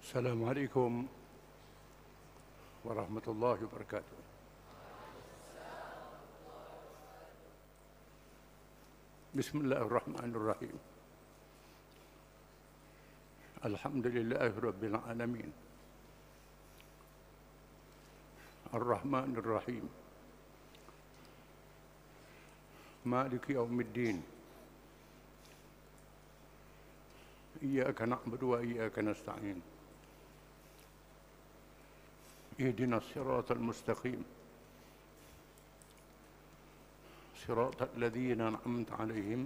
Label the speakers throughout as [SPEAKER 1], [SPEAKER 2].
[SPEAKER 1] السلام عليكم ورحمة الله وبركاته. بسم الله الرحمن الرحيم. الحمد لله رب العالمين الرحمن الرحيم مالك يوم الدين إياك نعبد وإياك نستعين اهدنا الصراط المستقيم صراط الذين أنعمت عليهم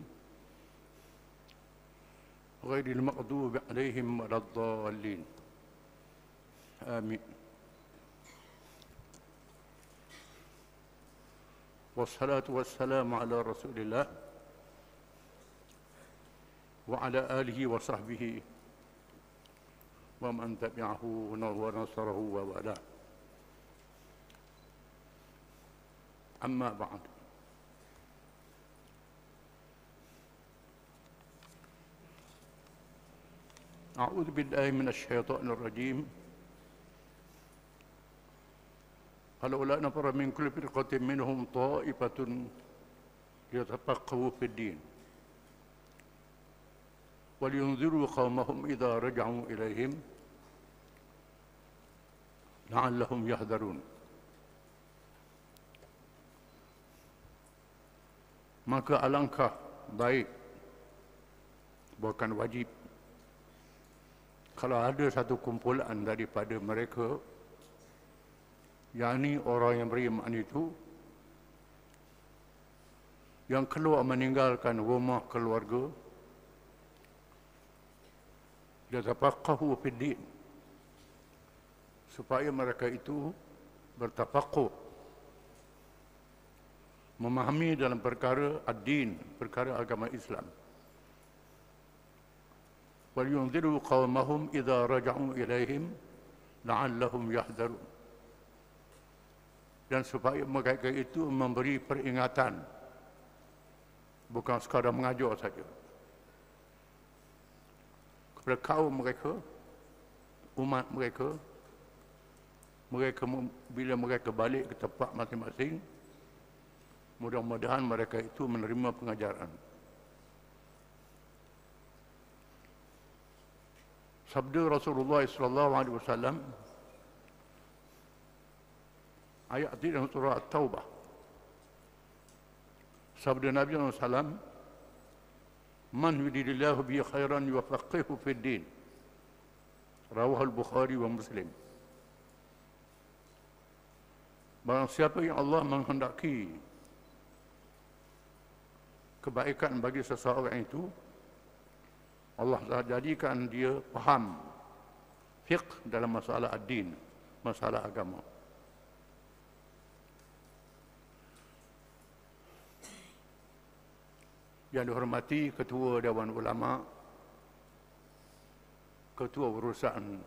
[SPEAKER 1] غير المغضوب عليهم ولا الضالين آمين. والصلاة والسلام على رسول الله وعلى آله وصحبه ومن تبعه ونصره ووالاه. أما بعد، أعوذ بالله من الشيطان الرجيم. فلولا نفر من كل فرقة منهم طائفة ليتفقهوا في الدين ولينذروا قومهم إذا رجعوا إليهم لعلهم يحذرون. Maka alangkah baik, bukan wajib, kalau ada satu kumpulan daripada mereka, yakni orang yang beriman itu, yang keluar meninggalkan rumah keluarga, yatafaqahu fid din, supaya mereka itu bertafaqquh, memahami dalam perkara ad-din, perkara agama Islam. Wal yunziru qaumahum idza raja'u ilaihim la'allahum yahdharun. Dan supaya mereka itu memberi peringatan, bukan sekadar mengajar saja, kepada kaum mereka, umat mereka, bila mereka balik ke tempat masing-masing, mudah-mudahan mereka itu menerima pengajaran. Sabda Rasulullah SAW, ayat dalam surah At-Taubah. Sabda Nabi SAW, man yuridillahu bihi khairan yufaqihu fid din. Rawahu al-Bukhari wa Muslim. Barang siapa yang Allah menghendaki kebaikan bagi seseorang itu, Allah jadikan dia faham fiqh dalam masalah ad-din, masalah agama. Yang dihormati Ketua Dewan Ulama, Ketua Urusan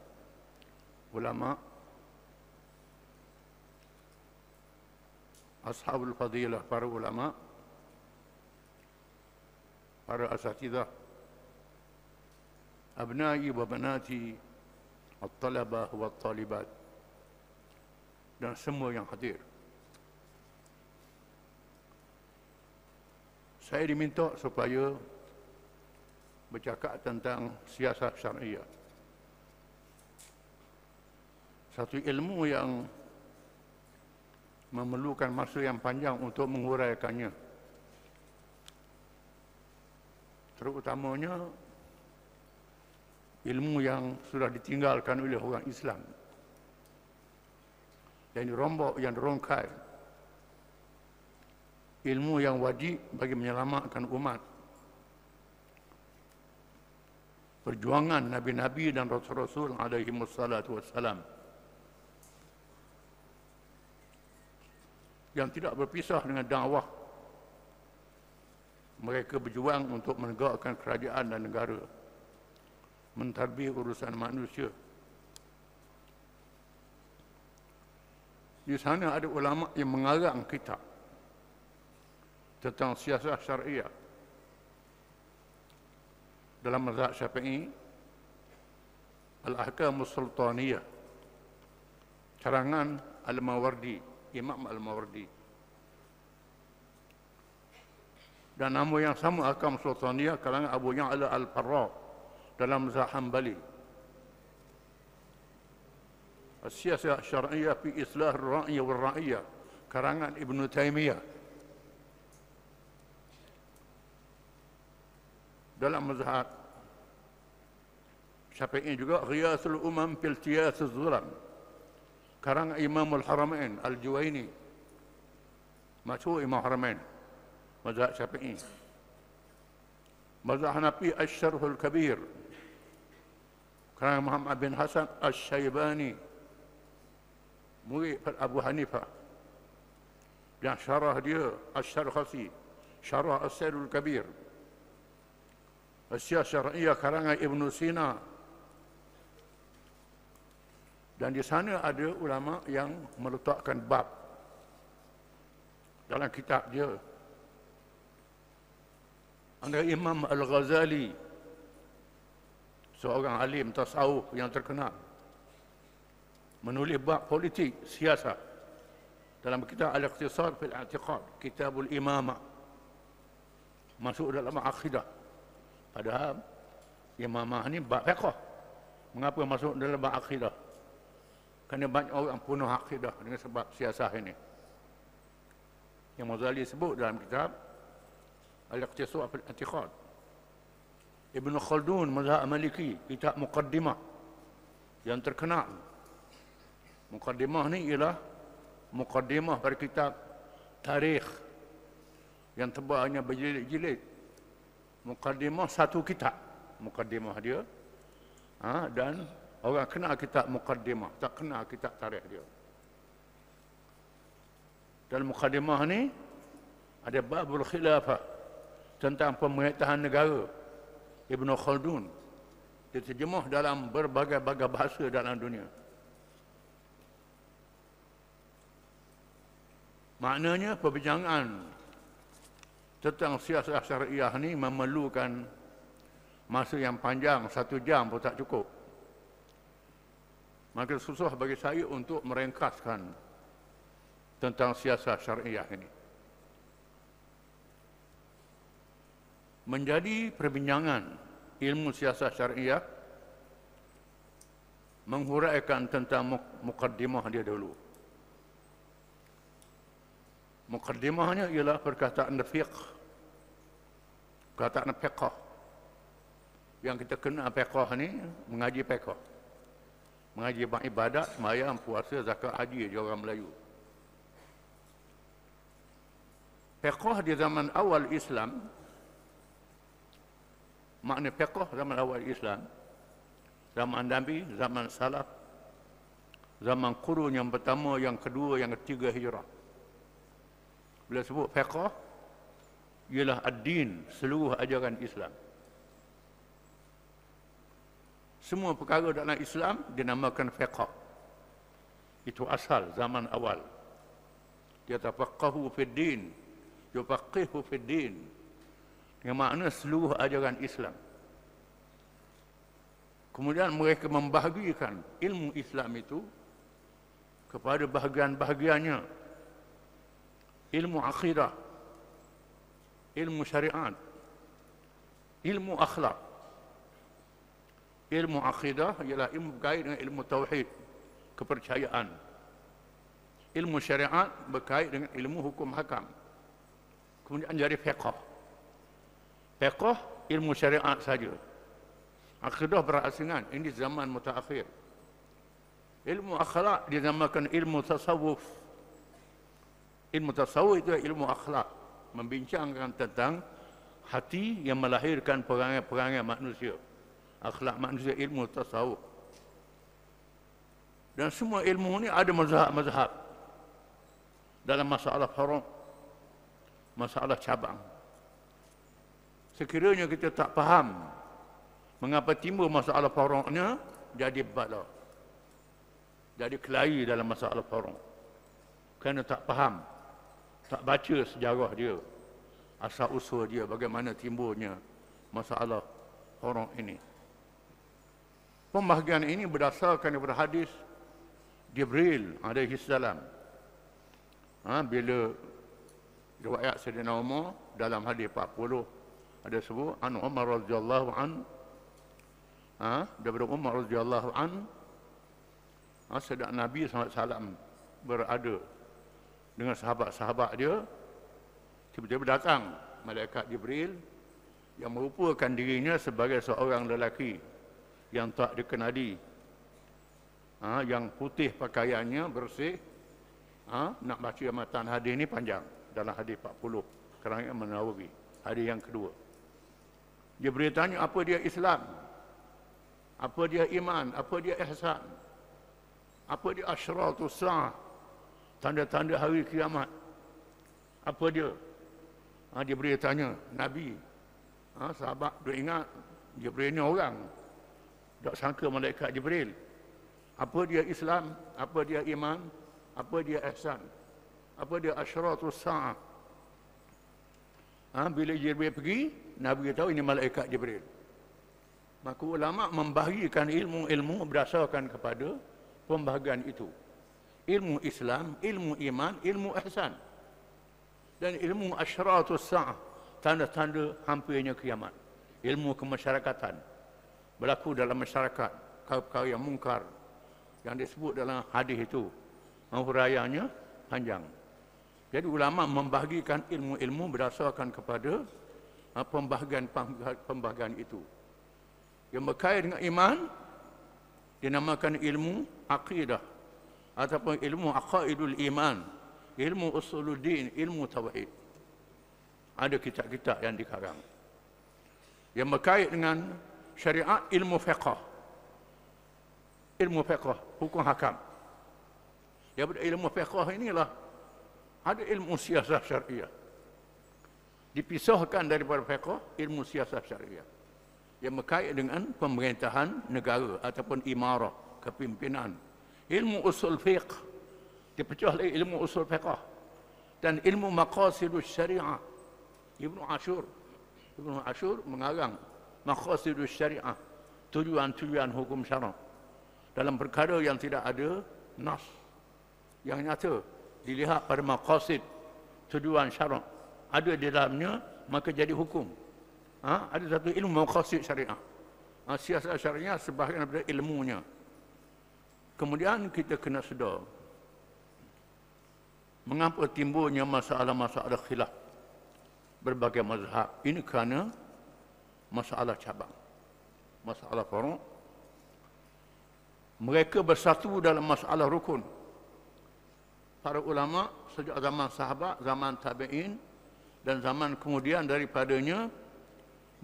[SPEAKER 1] Ulama, Ashabul Fadilah, para ulama, para asatidah, abnai wa banati at-talabah wa at-talibat, dan semua yang hadir. Saya diminta supaya bercakap tentang siasat syariah, satu ilmu yang memerlukan masa yang panjang untuk menguraikannya, terutamanya ilmu yang sudah ditinggalkan oleh orang Islam, yang dirombak, yang dirongkai, ilmu yang wajib bagi menyelamatkan umat, perjuangan Nabi-Nabi dan Rasul-Rasul alaihi wassalatu wassalam, yang tidak berpisah dengan dakwah. Mereka berjuang untuk menegakkan kerajaan dan negara, mentadbir urusan manusia. Di sana ada ulama yang mengarang kitab tentang siasat syariah. Dalam mazhab Syafi'i, Al-Ahkam Sultaniyah, carangan Al-Mawardi, Imam Al-Mawardi. Dan nama yang sama Ahkam Sultaniyah karangan Abu Ya'la Al-Farra dalam mazhab Hanbali. As-Siyasah Syar'iyyah fi Islah Ar-Ra'iyah wal-Ra'iyah karangan Ibn Taymiyah. Dalam mazhab Syafi'i juga Ghiyathul Umam fil Tiyasuz Zulam karangan Imam Al-Haramain Al-Juwaini, masyhur Imam Haramain mazhab Syafi'i. Mazhab Hanafi Asy-Syarhul Kabir karangan Muhammad bin Hasan Asy-Syaibani, murid Abu Hanifah. Dan syarah dia Asy-Syarkhasi, syarah As-Sailul Kabir. As-Siyasah Syar'iyyah karangan Ibn Sina. Dan di sana ada ulama yang meletakkan bab dalam kitab dia. Antara Imam Al-Ghazali, seorang alim tasawuf yang terkenal, menulis bab politik siasat dalam kitab Al-Iqtisad fil I'tiqad, Kitabul Imamah, masuk dalam akidah. Padahal imamah ni bab fiqh. Mengapa masuk dalam bab akidah? Kerana banyak orang penuh akidah dengan sebab siasah ini. Yang Ghazali sebut dalam kitab Al-Iqtisad fil I'tiqad. Ibn Khaldun mazhab Maliki, kitab Muqaddimah yang terkenal. Muqaddimah ni ialah muqaddimah pada kitab tarikh yang tebalnya berjilid-jilid. Muqaddimah satu kitab, muqaddimah dia. Dan orang kenal kitab muqaddimah, tak kenal kitab tarikh dia. Dalam muqaddimah ni ada babul khilafah tentang pemerintahan negara. Ibn Khaldun diterjemah dalam berbagai-bagai bahasa dalam dunia. Maknanya perbincangan tentang siasah syariah ni memerlukan masa yang panjang, 1 jam pun tak cukup. Maka susah bagi saya untuk meringkaskan tentang siasah syariah ini. Menjadi perbincangan ilmu siasah syariah menghuraikan tentang muqaddimah dia dulu. Muqaddimahnya ialah perkataan fiqh, perkataan fiqh. Yang kita kenal fiqh ni, mengaji fiqh. Mengaji ibadat, sembahyang, puasa, zakat, haji je orang Melayu. Fiqh di zaman awal Islam, makna fiqh zaman awal Islam, zaman Nabi, zaman Salaf, zaman Qurun yang pertama, yang kedua, yang ketiga Hijrah. Bila sebut fiqh, ialah ad-din, seluruh ajaran Islam. Semua perkara dalam Islam dinamakan fiqh. Itu asal zaman awal. Dia tafaqahu fid din, yufaqihu fid din. Yang makna seluruh ajaran Islam. Kemudian mereka membahagikan ilmu Islam itu kepada bahagian-bahagiannya. Ilmu akidah, ilmu syariat, ilmu akhlak. Ilmu akidah ialah ilmu berkait dengan ilmu tauhid, kepercayaan. Ilmu syariat berkait dengan ilmu hukum hakam. Kemudian jadi fiqh. Fiqh ilmu syariat saja. Akidah berasingan, ini zaman mutaakhir. Ilmu akhlak dinamakan ilmu tasawuf. Ilmu tasawuf itu ilmu akhlak, membincangkan tentang hati yang melahirkan perangai-perangai manusia. Akhlak manusia, ilmu tasawuf. Dan semua ilmu ini ada mazhab-mazhab dalam masalah haram, masalah cabang. Sekiranya kita tak faham mengapa timbul masalah haramnya, jadi bala, jadi kelahi dalam masalah haram. Kerana tak faham, tak baca sejarah dia, asal usul dia, bagaimana timbulnya masalah haram ini. Pembahagian ini berdasarkan daripada hadis Jibril alaihi salam. Bila riwayat Sayyidina Umar dalam hadis 40 ada sebut an Umar radhiyallahu an, daripada Umar radhiyallahu an, sedang Nabi SAW berada dengan sahabat-sahabat dia, tiba-tiba datang malaikat Jibril yang merupakan dirinya sebagai seorang lelaki yang tak dikenali, yang putih pakaiannya, bersih. Nak baca matan hadis ni panjang dalam hadis 40 kerana An-Nawawi, hadis yang kedua. Jibril tanya apa dia Islam, apa dia iman, apa dia ihsan, apa dia asyratus sa'ah, tanda-tanda hari kiamat, apa dia? Jibril tanya Nabi. Sahabat duk ingat Jibril ni orang, tak sangka malaikat Jibril. Apa dia Islam, apa dia iman, apa dia ihsan, apa dia asyratus sa'ah. Bila Jibril pergi, Nabi tahu ini malaikat Jibril. Maka ulama membahagikan ilmu-ilmu berdasarkan kepada pembahagian itu. Ilmu Islam, ilmu iman, ilmu ihsan. Dan ilmu asyratus sa'ah, tanda-tanda hampirnya kiamat. Ilmu kemasyarakatan, berlaku dalam masyarakat, perkara yang mungkar, yang disebut dalam hadis itu. Huraiannya panjang. Jadi ulama membahagikan ilmu-ilmu berdasarkan kepada pembahagian itu. Yang berkait dengan iman dinamakan ilmu aqidah ataupun ilmu aqaidul iman, ilmu usuluddin, ilmu tauhid. Ada kitab-kitab yang dikarang. Yang berkait dengan syariat, ilmu fiqh. Ilmu fiqh, hukum hakam. Daripada ilmu fiqh inilah ada ilmu siasat syariah. Dipisahkan daripada fiqh, ilmu siasat syariah yang berkait dengan pemerintahan negara ataupun imarah, kepimpinan. Ilmu usul fiqh dipecah lagi ilmu usul fiqh dan ilmu maqasidus syariah. Ibnu Ashur mengarang maqasidus syariah, tujuan-tujuan hukum syarak dalam perkara yang tidak ada nas yang nyata, dilihat pada maqasid, tujuan syarak ada di dalamnya, maka jadi hukum. Ada satu ilmu maqasid syariah. Siasat syariah sebahagian daripada ilmunya. Kemudian kita kena sedar mengapa timbulnya masalah-masalah khilaf berbagai mazhab. Ini kerana masalah cabang, masalah furu'. Mereka bersatu dalam masalah rukun. Para ulama sejak zaman sahabat, zaman tabi'in dan zaman kemudian daripadanya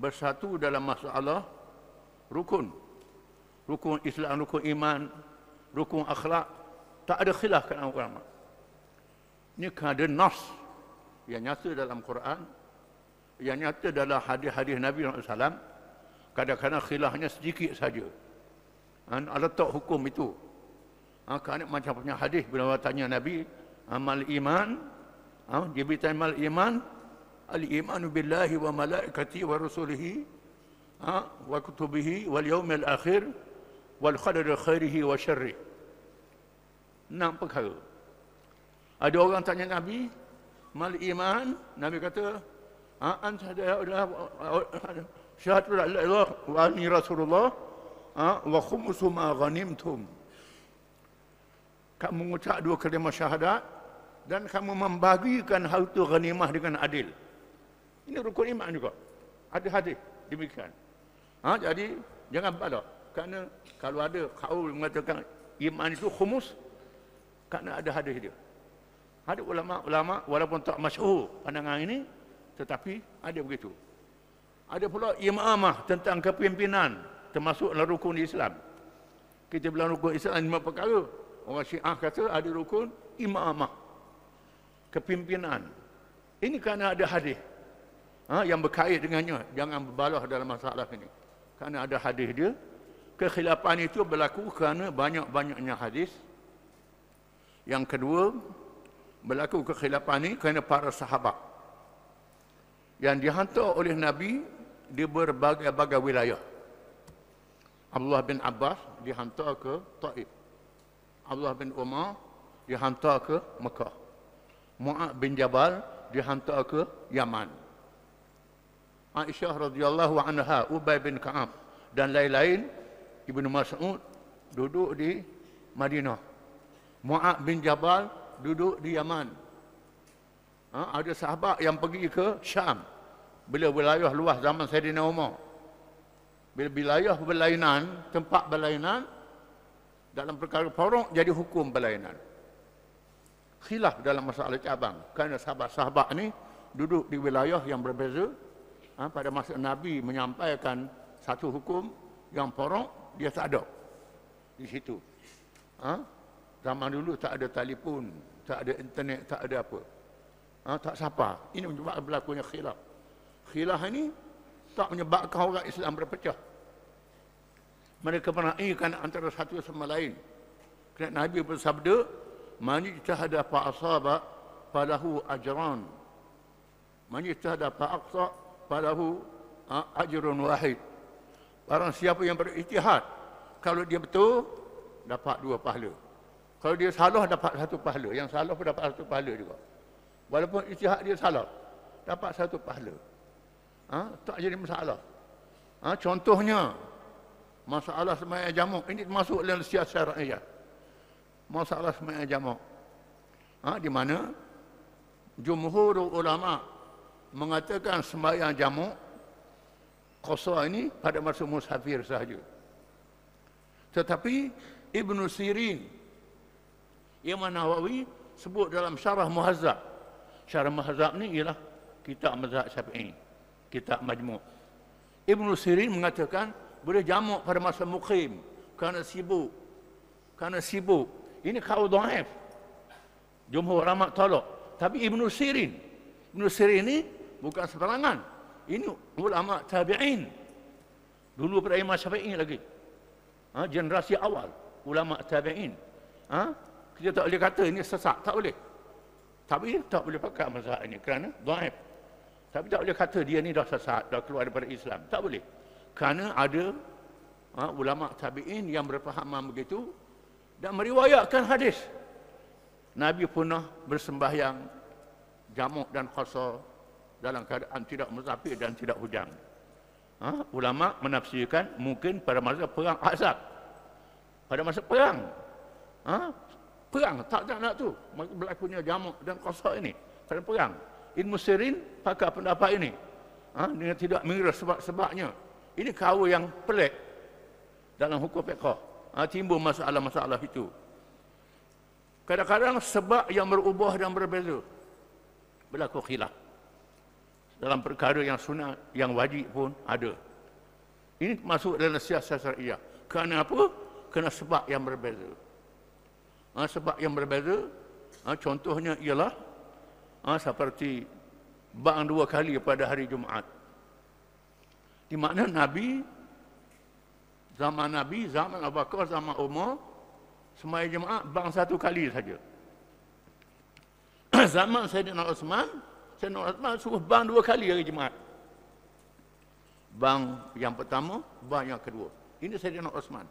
[SPEAKER 1] bersatu dalam masalah rukun. Rukun Islam, rukun iman, rukun akhlak. Tak ada khilaf kalangan ulama. Ini kerana nas yang nyata dalam Quran, yang nyata dalam hadis-hadis Nabi SAW. Kadang-kadang khilafnya sedikit saja. Ada tak hukum itu. Kerana macam punya hadis bila tanya Nabi, amal iman, dia beritahu amal iman, al-imanu billahi wa malaikati wa rusulihi, wa kutubihi wal yaumil akhir wal qadari khairihi wa syarri. 6 perkara. Ada orang tanya Nabi, mal iman, Nabi kata, anta syahadu la ilaha illallah wa anni rasulullah wa khumsu ma ghanimtum. Kamu mengucap 2 kalimah syahadat dan kamu membagikan harta ghanimah dengan adil. Ini rukun iman juga. Ada hadis demikian. Jadi jangan balah. Kerana kalau ada kaul mengatakan iman itu khumus, kerana ada hadis dia. Ada ulama-ulama walaupun tak masyhur pandangan ini, tetapi ada begitu. Ada pula imamah tentang kepimpinan, termasuk dalam rukun Islam. Kita bilang rukun Islam 5 perkara. Orang Syiah kata ada rukun imamah, kepimpinan. Ini kerana ada hadis yang berkait dengannya. Jangan berbalah dalam masalah ini. Kerana ada hadis dia. Kekhilafan itu berlaku kerana banyak-banyaknya hadis. Yang kedua, berlaku kekhilafan ini kerana para sahabat yang dihantar oleh Nabi di berbagai-bagai wilayah. Abdullah bin Abbas dihantar ke Taif. Abdullah bin Umar dihantar ke Mekah. Mu'ad bin Jabal dihantar ke Yaman. Aisyah radhiyallahu anha, Ubay bin Ka'ab dan lain-lain, Ibnu Mas'ud duduk di Madinah. Mu'ad bin Jabal duduk di Yaman. Ada sahabat yang pergi ke Syam bila wilayah luas zaman Sayyidina Umar. Bila wilayah berlainan, tempat berlainan, dalam perkara porok jadi hukum berlainan. Khilaf dalam masalah cabang. Kerana sahabat-sahabat ni duduk di wilayah yang berbeza. Pada masa Nabi menyampaikan satu hukum yang porok, dia tak ada di situ. Zaman dulu tak ada telefon, tak ada internet, tak ada apa. Tak siapa. Ini menyebabkan berlakunya khilaf. Khilaf ini tak menyebabkan orang Islam berpecah. Mereka menaikkan antara satu sama lain. Kerana Nabi bersabda, "Man ijtahada fa asaba falahu ajran. Man ijtahada fa aqsa falahu ajrun wahid." Barang siapa yang berijtihad, kalau dia betul, dapat 2 pahala. Kalau dia salah, dapat 1 pahala. Yang salah pun dapat 1 pahala juga. Walaupun ijtihad dia salah, dapat 1 pahala. Tak jadi masalah. Contohnya, masalah sembahyang jamak. Ini termasuk dalam siasat syar'iyah. Masalah sembahyang jamak. Di mana jumhur ulama mengatakan sembahyang jamak qasar ini pada masa musafir sahaja. Tetapi Ibnu Sirin, Imam Nawawi sebut dalam Syarah Muhazzab. Syarah Muhazzab ni ialah kitab mazhab Syafi'i, kitab majmu'. Ibnu Sirin mengatakan boleh jamak pada masa muqim kerana sibuk. Ini qaul dhaif. Jumhur ulama tolak. Tapi Ibnu Sirin ni bukan sembarangan. Ini ulama tabi'in. Dulu pada Imam Syafi'i lagi. Generasi awal ulama tabi'in. Kita tak boleh kata ini sesat, tak boleh. Tapi tak boleh pakai mazhab ini kerana dhaif. Tapi tak boleh kata dia ni dah sesat, dah keluar daripada Islam. Tak boleh. Kerana ada ulama tabi'in yang berfahaman begitu dan meriwayatkan hadis. Nabi pernah bersembahyang jamak dan qasar dalam keadaan tidak musafir dan tidak hujan. Ulama menafsirkan mungkin pada masa perang Ahzab. Pada masa perang. Perang tak nak tu. Berlakunya jamak dan qasar ini pada perang. Ibnu Sirin pakai pendapat ini. Dengan tidak mengira sebab-sebabnya. Ini kaul yang pelik dalam hukum fiqh. Timbul masalah-masalah itu. Kadang-kadang sebab yang berubah dan berbeza. Berlaku khilaf. Dalam perkara yang sunat, yang wajib pun ada. Ini masuk dalam siasat syariah. Kerana apa? Kerana sebab yang berbeza. Sebab yang berbeza, contohnya ialah seperti bang 2 kali pada hari Jumaat. Di mana Nabi, zaman Abu Bakar, zaman Umar, sembahyang Jumaat bang 1 kali saja. Zaman Sayyidina Uthman suruh bang 2 kali hari Jumaat. Bang yang pertama, bang yang kedua. Ini Sayyidina Uthman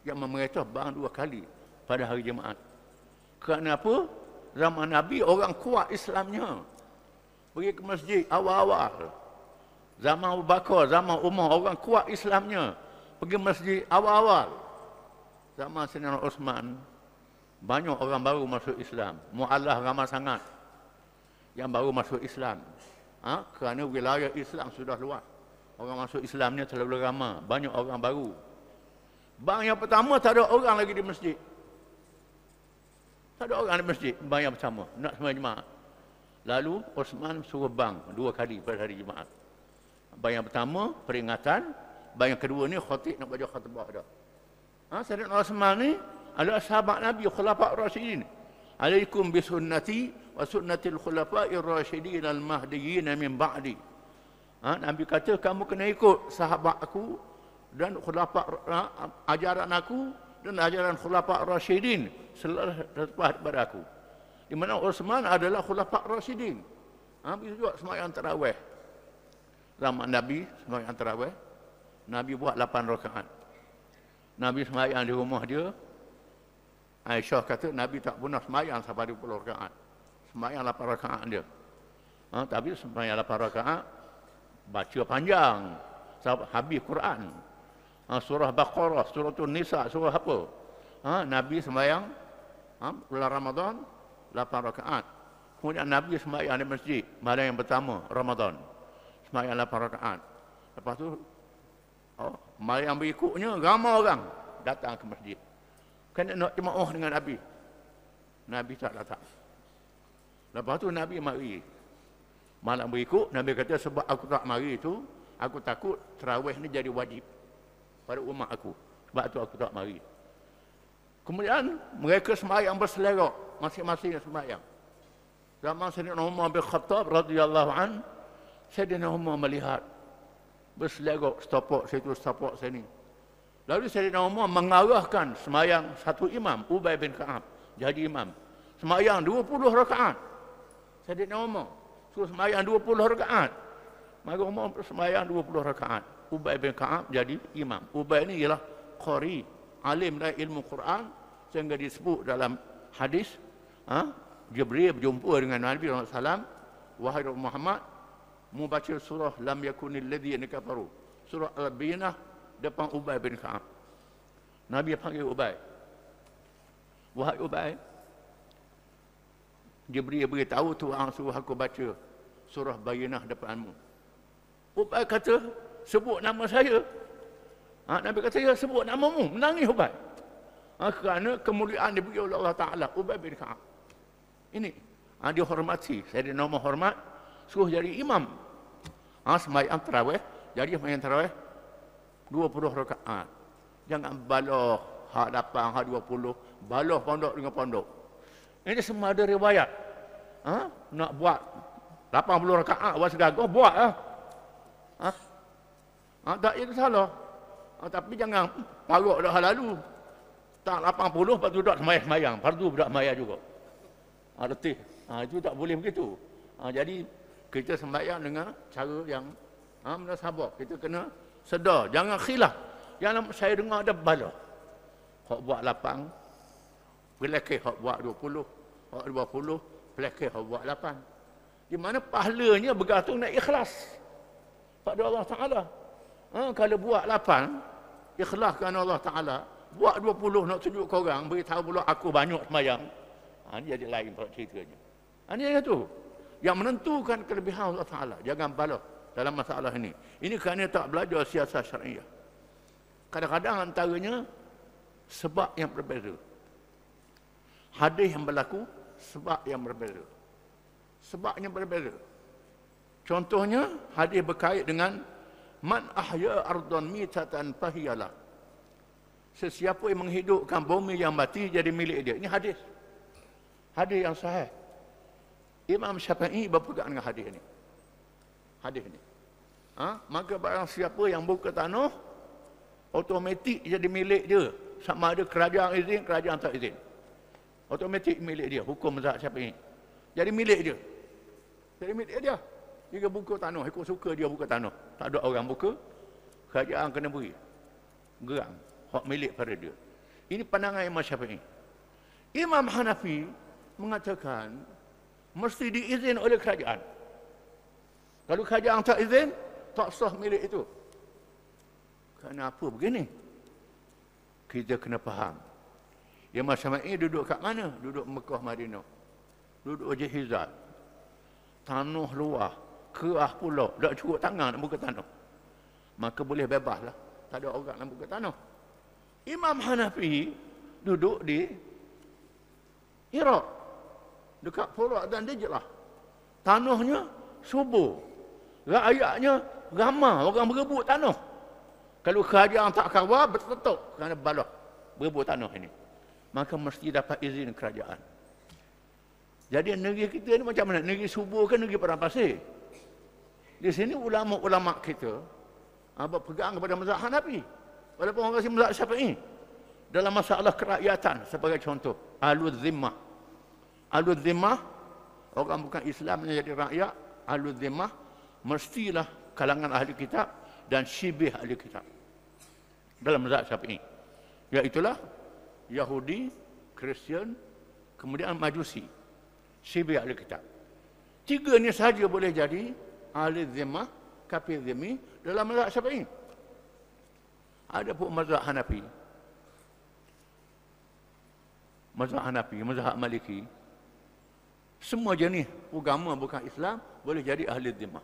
[SPEAKER 1] yang memerintah bang 2 kali pada hari Jumaat. Kerana apa? Zaman Nabi orang kuat Islamnya. Pergi ke masjid awal-awal. Zaman Abu Bakar, zaman Umar orang kuat Islamnya. Pergi masjid awal-awal. Zaman Sayyidina Uthman banyak orang baru masuk Islam. Mu'allah ramai sangat yang baru masuk Islam. Kerana wilayah Islam sudah luas. Orang masuk Islamnya terlalu ramai. Banyak orang baru. Bang yang pertama tak ada orang lagi di masjid. Tak ada orang di masjid. Bang yang pertama. Nak sembahyang Jumaat. Lalu Osman suruh bang 2 kali pada hari Jumaat. Bang yang pertama peringatan. Bang yang kedua ni khatib nak baca khutbah dah. Sayyidina Osman ni adalah sahabat Nabi Khulafa' Rasyidin. Alaikum bisunnati wa sunnatil khulafa'ir rasyidin al-mahdiyyin min ba'di. Nabi kata kamu kena ikut sahabat aku dan khulafa' ajaran aku dan ajaran khulafa' rasyidin selepas daripada aku. Di mana Uthman adalah khulafa' rasyidin. Begitu juga sembahyang tarawih. Zaman Nabi sembahyang tarawih, Nabi buat 8 rakaat. Nabi sembahyang di rumah dia. Aisyah kata Nabi tak pernah sembahyang sampai 20 rakaat. Sembahyang 8 rakaat dia. Tapi sembahyang 8 rakaat baca panjang. Habis Quran. Surah Baqarah, surah Nisa, surah apa. Nabi sembahyang bulan Ramadan 8 rakaat. Kemudian Nabi sembahyang di masjid malam yang pertama Ramadan. Sembahyang 8 rakaat. Lepas tu malam yang berikutnya ramai orang datang ke masjid. Kena nak jemaah dengan Nabi. Nabi tak datang. Lepas tu Nabi mari. Malam berikut Nabi kata sebab aku tak mari itu, aku takut tarawih ni jadi wajib pada umat aku. Sebab tu aku tak mari. Kemudian mereka sembahyang berselera, masing-masing sembahyang. Zaman Sayyidina Umar bin Khattab radhiyallahu an, Sayyidina Umar melihat berselera setapak situ, setapak sini. Lalu Sayyidina Umar mengarahkan sembahyang satu imam, Ubay bin Ka'ab, jadi imam. Sembahyang 20 rakaat. Sayyidina Umar suruh sembahyang 20 rakaat. Maka Umar sembahyang 20 rakaat. Ubay bin Ka'ab jadi imam. Ubay ini ialah qari, alim dari ilmu Quran, sehingga disebut dalam hadis, Jibril berjumpa dengan Nabi SAW, wahai Muhammad, mu baca surah lam yakunil ladzina kafaru, surah Al-Bayyinah depan Ubay bin Ka'ab. Nabi panggil Ubay. Wahai Ubay, Jibril beritahu Tuhan suruh aku baca surah Bayyinah depanmu. Ubay kata, sebut nama saya. Nabi kata, ya sebut namamu. Menangis Ubay. Kerana kemuliaan diberi oleh Allah Ta'ala. Ubay bin Ka'ab. Ini. Dihormati. Saya ada nama hormat. Suruh jadi imam. Sembahyang tarawih. Jadi sembahyang tarawih 20 rakaat. Jangan baloh hak 8, hak 20. Baloh pondok dengan pondok. Ini semua ada riwayat. Nak buat 80 rakaat buat segagah, buat lah. Tak itu salah. Tapi jangan parut dah lalu. Tak 80 lepas tu tak semayang. Fardu tak semayang juga. Letih. Itu tak boleh begitu. Jadi kita sembahyang dengan cara yang sabar. Kita kena sedar. Jangan khilaf. Yang saya dengar ada bala. Hak buat 8. Pelekeh hak buat 20. Hak 20. Pelekeh hak buat 8. Di mana pahalanya bergantung nak ikhlas pada Allah Ta'ala. Kalau buat 8, ikhlas kerana Allah Ta'ala. Buat 20 nak tunjuk ke orang, beritahu pula aku banyak sembahyang. Ini jadi lain ceritanya. Ini itu yang menentukan kelebihan Allah Ta'ala. Jangan balas dalam masalah ini. Ini kerana tak belajar siasat syariah. Kadang-kadang antaranya sebab yang berbeza. Hadis yang berlaku, sebab yang berbeza. Sebabnya berbeza. Contohnya, hadis berkait dengan man ahya ardan mitatan fahiyalah. Sesiapa yang menghidupkan bumi yang mati jadi milik dia. Ini hadis. Hadis yang sahih. Imam Syafi'i berpegang dengan hadis ini. Hadis ini. Maka barang siapa yang buka tanah, automatik jadi milik dia. Sama ada kerajaan izin, kerajaan tak izin. Automatik milik dia. Hukum mazhab Syafi'i. Jadi milik dia. Jadi milik dia. Jika buka tanah, ikut suka dia buka tanah. Tak ada orang buka, kerajaan kena beri. Gerang. Hak milik pada dia. Ini pandangan Imam Syafi'i. Imam Hanafi mengatakan mesti diizin oleh kerajaan. Kalau kerajaan tak izin, tak sah milik itu. Kenapa begini? Kita kena faham. Imam Syafi'i duduk kat mana? Duduk Mekah, Madinah. Duduk Jihizat. Tanah luar. Kerah pula. Tak cukup tangan nak buka tanah. Maka boleh bebaslah. Tak ada orang nak buka tanah. Imam Hanafi duduk di Iraq. Dekat Furat dan Dijlah. Tanahnya subur. Rakyatnya ramai. Orang berebut tanah. Kalau kerajaan tak kawal, bertutup kerana balah berebut tanah ini. Maka mesti dapat izin kerajaan. Jadi negeri kita ni macam mana? Negeri subur ke negeri padang pasir? Di sini ulama-ulama kita berpegang kepada mazhab Hanafi. Walaupun orang kasi mazhab Syafi'i. Dalam masalah kerakyatan sebagai contoh. Ahlul Zimmah. Ahlul Zimmah, orang bukan Islam yang jadi rakyat. Ahlul Zimmah mestilah kalangan ahli kitab dan syibih ahli kitab. Dalam mazhab Syafi'i. Iaitulah Yahudi, Kristian, kemudian Majusi, Syibi ahli kitab. Tiga ni sahaja boleh jadi ahli zimmah, kafir zimmi dalam mazhab Syafi'i. Ada pun mazhab Hanafi, mazhab Maliki. Semua jenis agama bukan Islam boleh jadi ahli zimmah.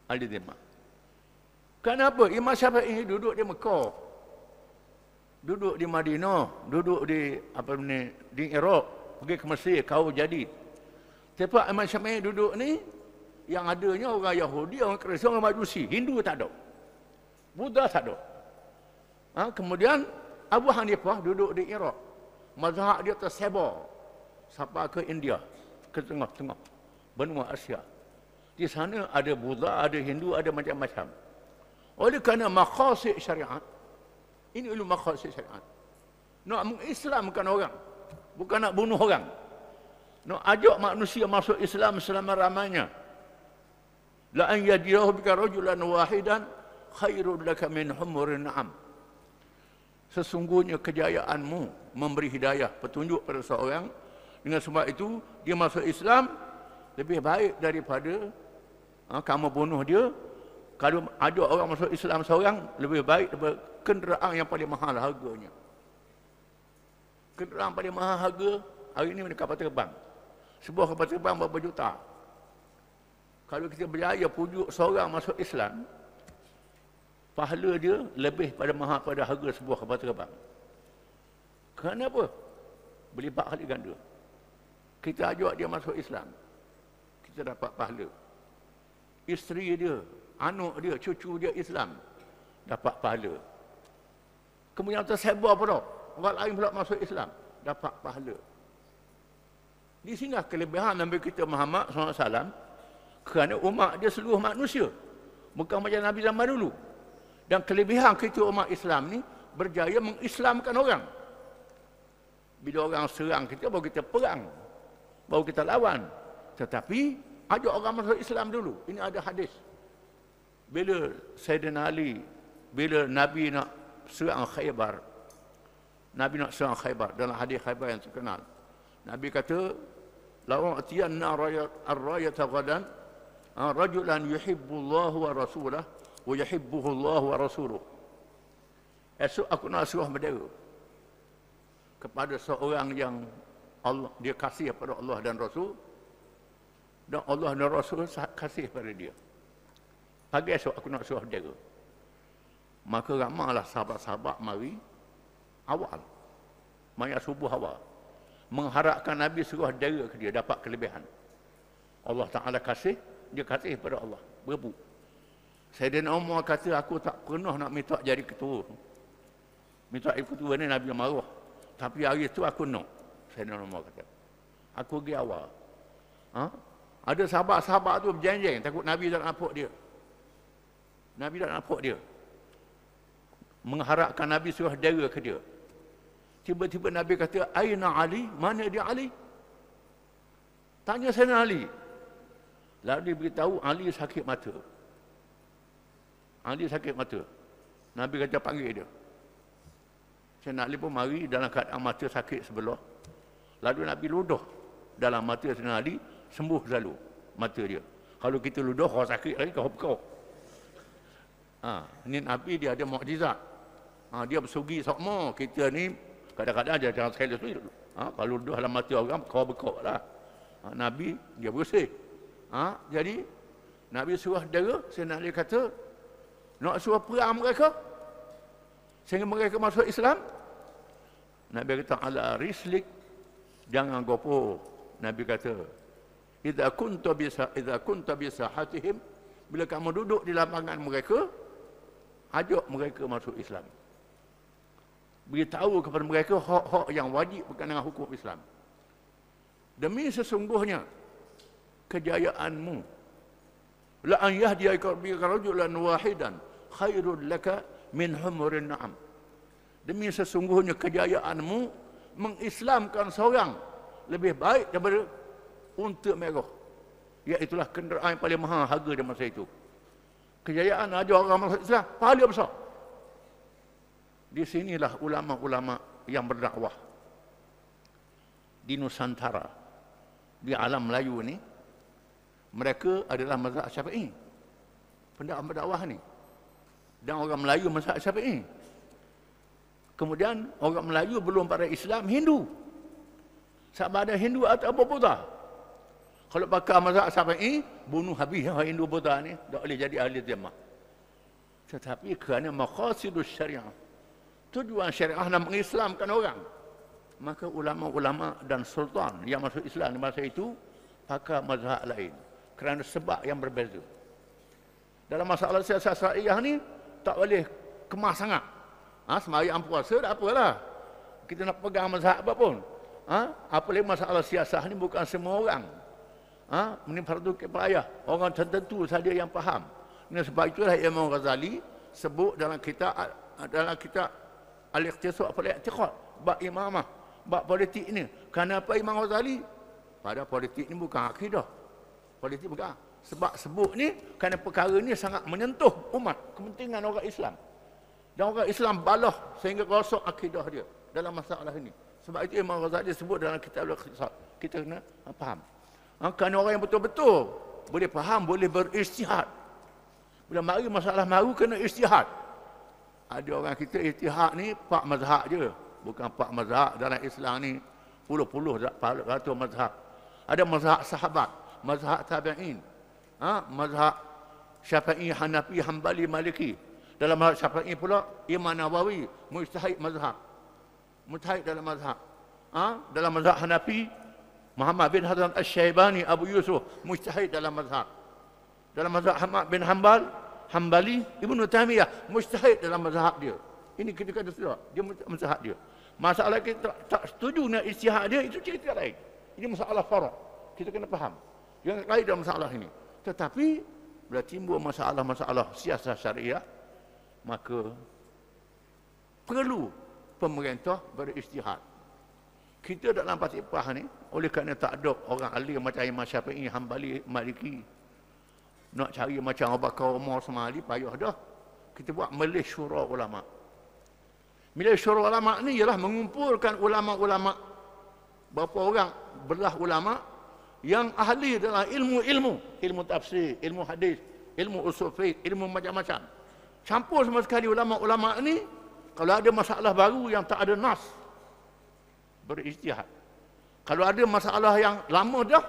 [SPEAKER 1] Ahli zimmah. Kenapa? Imam Syafi'i duduk di Mekah, duduk di Madinah, duduk di di Iraq, pergi ke Mesir, kau jadi. Tapi Imam Syafi'i duduk ni, yang adanya orang Yahudi, orang Kristian, orang Majusi. Hindu tak ada. Buddha tak ada. Kemudian Abu Hanifah duduk di Iraq. Mazhab dia tersebar sampai ke India, ke tengah-tengah benua Asia. Di sana ada Buddha, ada Hindu, ada macam-macam. Oleh kerana maqasid syariat, ini ilmu maqasid syariat. Nak mengislamkan orang, bukan nak bunuh orang. Nak ajak manusia masuk Islam selama-lamanya. La an yajirahu bika rajulan wahidan khairul laka min humurin na'am. Sesungguhnya kejayaanmu memberi hidayah, petunjuk pada seorang. Dengan sebab itu, dia masuk Islam lebih baik daripada kamu bunuh dia. Kalau ada orang masuk Islam seorang, lebih baik daripada kenderaan yang paling mahal harganya. Kenderaan paling mahal harga hari ini kapal terbang. Sebuah kapal terbang berapa juta. Kalau kita berjaya pujuk seorang masuk Islam, pahala dia lebih pada mahal pada harga sebuah kapal terbang. Kenapa? Berlipat kali ganda. Kita ajak dia masuk Islam, kita dapat pahala. Isteri dia, anak dia, cucu dia Islam, dapat pahala. Kemudian tersebar pula, orang lain pula masuk Islam, dapat pahala. Di sini kelebihan Nabi kita Muhammad SAW, kerana umat dia seluruh manusia, bukan macam Nabi zaman dulu. Dan kelebihan kita umat Islam ni berjaya mengislamkan orang. Bila orang serang kita, baru kita perang, baru kita lawan. Tetapi ajak orang masuk Islam dulu. Ini ada hadis. Bila Sayyidina Ali, bila Nabi nak serang Khaybar, dalam hadis Khaybar yang terkenal, Nabi kata, "La u'tiyanna ar-rayata ghadan rajulan yuhibbu Allah wa rasulahu wa yuhibbuhu Allah wa rasuluhu." Esok aku nak serah bendera kepada seorang yang Allah, dia kasih kepada Allah dan Rasul, dan Allah dan Rasul kasih pada dia. Pagi esok aku nak suruh bendera. Maka ramailah sahabat-sahabat mari awal, mari subuh awal, mengharapkan Nabi suruh bendera ke dia, dapat kelebihan. Allah Ta'ala kasih, dia kasih pada Allah, berebut. Sayyidina Umar kata, aku tak pernah nak minta jadi ketua. Minta jadi ketua ni Nabi marah. Tapi hari itu aku nak. Sayyidina Umar kata, aku pergi awal. Ada sahabat-sahabat tu berjanjang, takut Nabi tak nampak dia. Nabi tak nampak dia. Mengharapkan Nabi suruh bendera ke dia. Tiba-tiba Nabi kata, "Aina Ali? Mana dia Ali?" Tanya Sayyidina Ali. Lalu dia beritahu Ali sakit mata. Ali sakit mata. Nabi kata panggil dia. Sayyidina Ali pun mari dalam keadaan mata sakit sebelah. Lalu Nabi ludah dalam mata Sayyidina Ali, sembuh selalu mata dia. Kalau kita ludah, orang sakit lagi kau. Ini Nabi dia ada mukjizat. Dia bersugi sokmo. Kita ni kadang-kadang dia jangan sekali tu. Kalau ludah dalam mata orang, kau bekok lah. Nabi dia bersih. Jadi Nabi suruh bendera. Sayyidina Ali kata, nak suruh perang mereka sehingga mereka masuk Islam. Nabi kata, ala rislik, jangan gopoh. Nabi kata, idza kunta bi sahatihim, bila kamu duduk di lapangan mereka, ajak mereka masuk Islam. Beritahu kepada mereka hak-hak yang wajib berkenaan dengan hukum Islam. Demi sesungguhnya kejayaanmu, la an yahdiyaka bika rajulan wahidan khairul laka min humurin na'am. Demi sesungguhnya kejayaanmu mengislamkan seorang lebih baik daripada unta merah. Iaitulah kenderaan yang paling mahal harga di masa itu. Kejayaan ajak orang masuk Islam, pahala besar. Di sinilah ulama-ulama yang berdakwah di Nusantara, di alam Melayu ni, mereka adalah mazhab Syafi'i. Pendakwah ni. Dan orang Melayu mazhab Syafi'i. Kemudian orang Melayu belum pada Islam, Hindu. Sama ada Hindu atau Buddha. Kalau pakai mazhab Syafi'i, bunuh habis orang Hindu Buddha ni, tak boleh jadi ahli jemaah. Tetapi kerana maqasidus syariah, tujuan syariah nak mengislamkan orang, maka ulama-ulama dan sultan yang masuk Islam di masa itu pakai mazhab lain kerana sebab yang berbeza. Dalam masalah siasat syariah ni tak boleh kemas sangat. Sembahyang puasa tak apalah, kita nak pegang mazhab apa pun. Apalagi masalah siasat ni bukan semua orang. Ini fardu kifayah, orang tertentu saja yang faham. Sebab itulah Imam Ghazali sebut dalam kitab Al-Iqtisad fil I'tiqad, bab imamah, bab politik ni. Kenapa Imam Ghazali? Pada politik ni bukan akidah. Politik bukan. Sebab sebut ni kerana perkara ni sangat menyentuh umat, kepentingan orang Islam. Dan orang Islam balah sehingga rosak akidah dia dalam masalah ini. Sebab itu Imam Ghazali sebut dalam kitab Al-Iqtisad. Kita kena faham. Kerana orang yang betul-betul boleh faham, boleh berijtihad. Bila mari masalah maru kena ijtihad. Ada orang kita ijtihad ni 4 mazhab je. Bukan 4 mazhab dalam Islam ni. Puluh-puluh ratus mazhab. Ada mazhab sahabat, mazhab tabi'in, mazhab Syafi'i, Hanafi, Hambali, Maliki. Dalam mazhab Syafi'i pula Imam Nawawi, mujtahid mazhab. Mujtahid dalam mazhab. Dalam mazhab Hanafi, Muhammad bin Hasan Asy-Syaibani, Abu Yusuf, mujtahid dalam mazhab. Dalam mazhab Ahmad bin Hambali, Ibnu Taimiyah, mujtahid dalam mazhab dia. Ini kita kata sudah, dia mazhab dia. Masalah kita tak setuju dengan ijtihad dia, itu cerita lain. Ini masalah fara'. Kita kena faham. Yang lain dalam masalah ini. Tetapi bila timbul masalah-masalah siasat syariah, maka perlu pemerintah berijtihad. Kita dalam Fatihah ni, oleh kerana tak ada orang alim macam Imam Syafi'i, Hambali, Maliki, nak cari macam Abu Bakar, Umar, Semali, payah dah. Kita buat majlis syura ulama. Majlis syura ulama ni ialah mengumpulkan ulama-ulama, berapa orang belah ulama yang ahli dalam ilmu tafsir, ilmu hadis, ilmu usul fiqh, ilmu macam-macam. Campur semua sekali ulama-ulama ni, kalau ada masalah baru yang tak ada nas, berijtihad. Kalau ada masalah yang lama dah,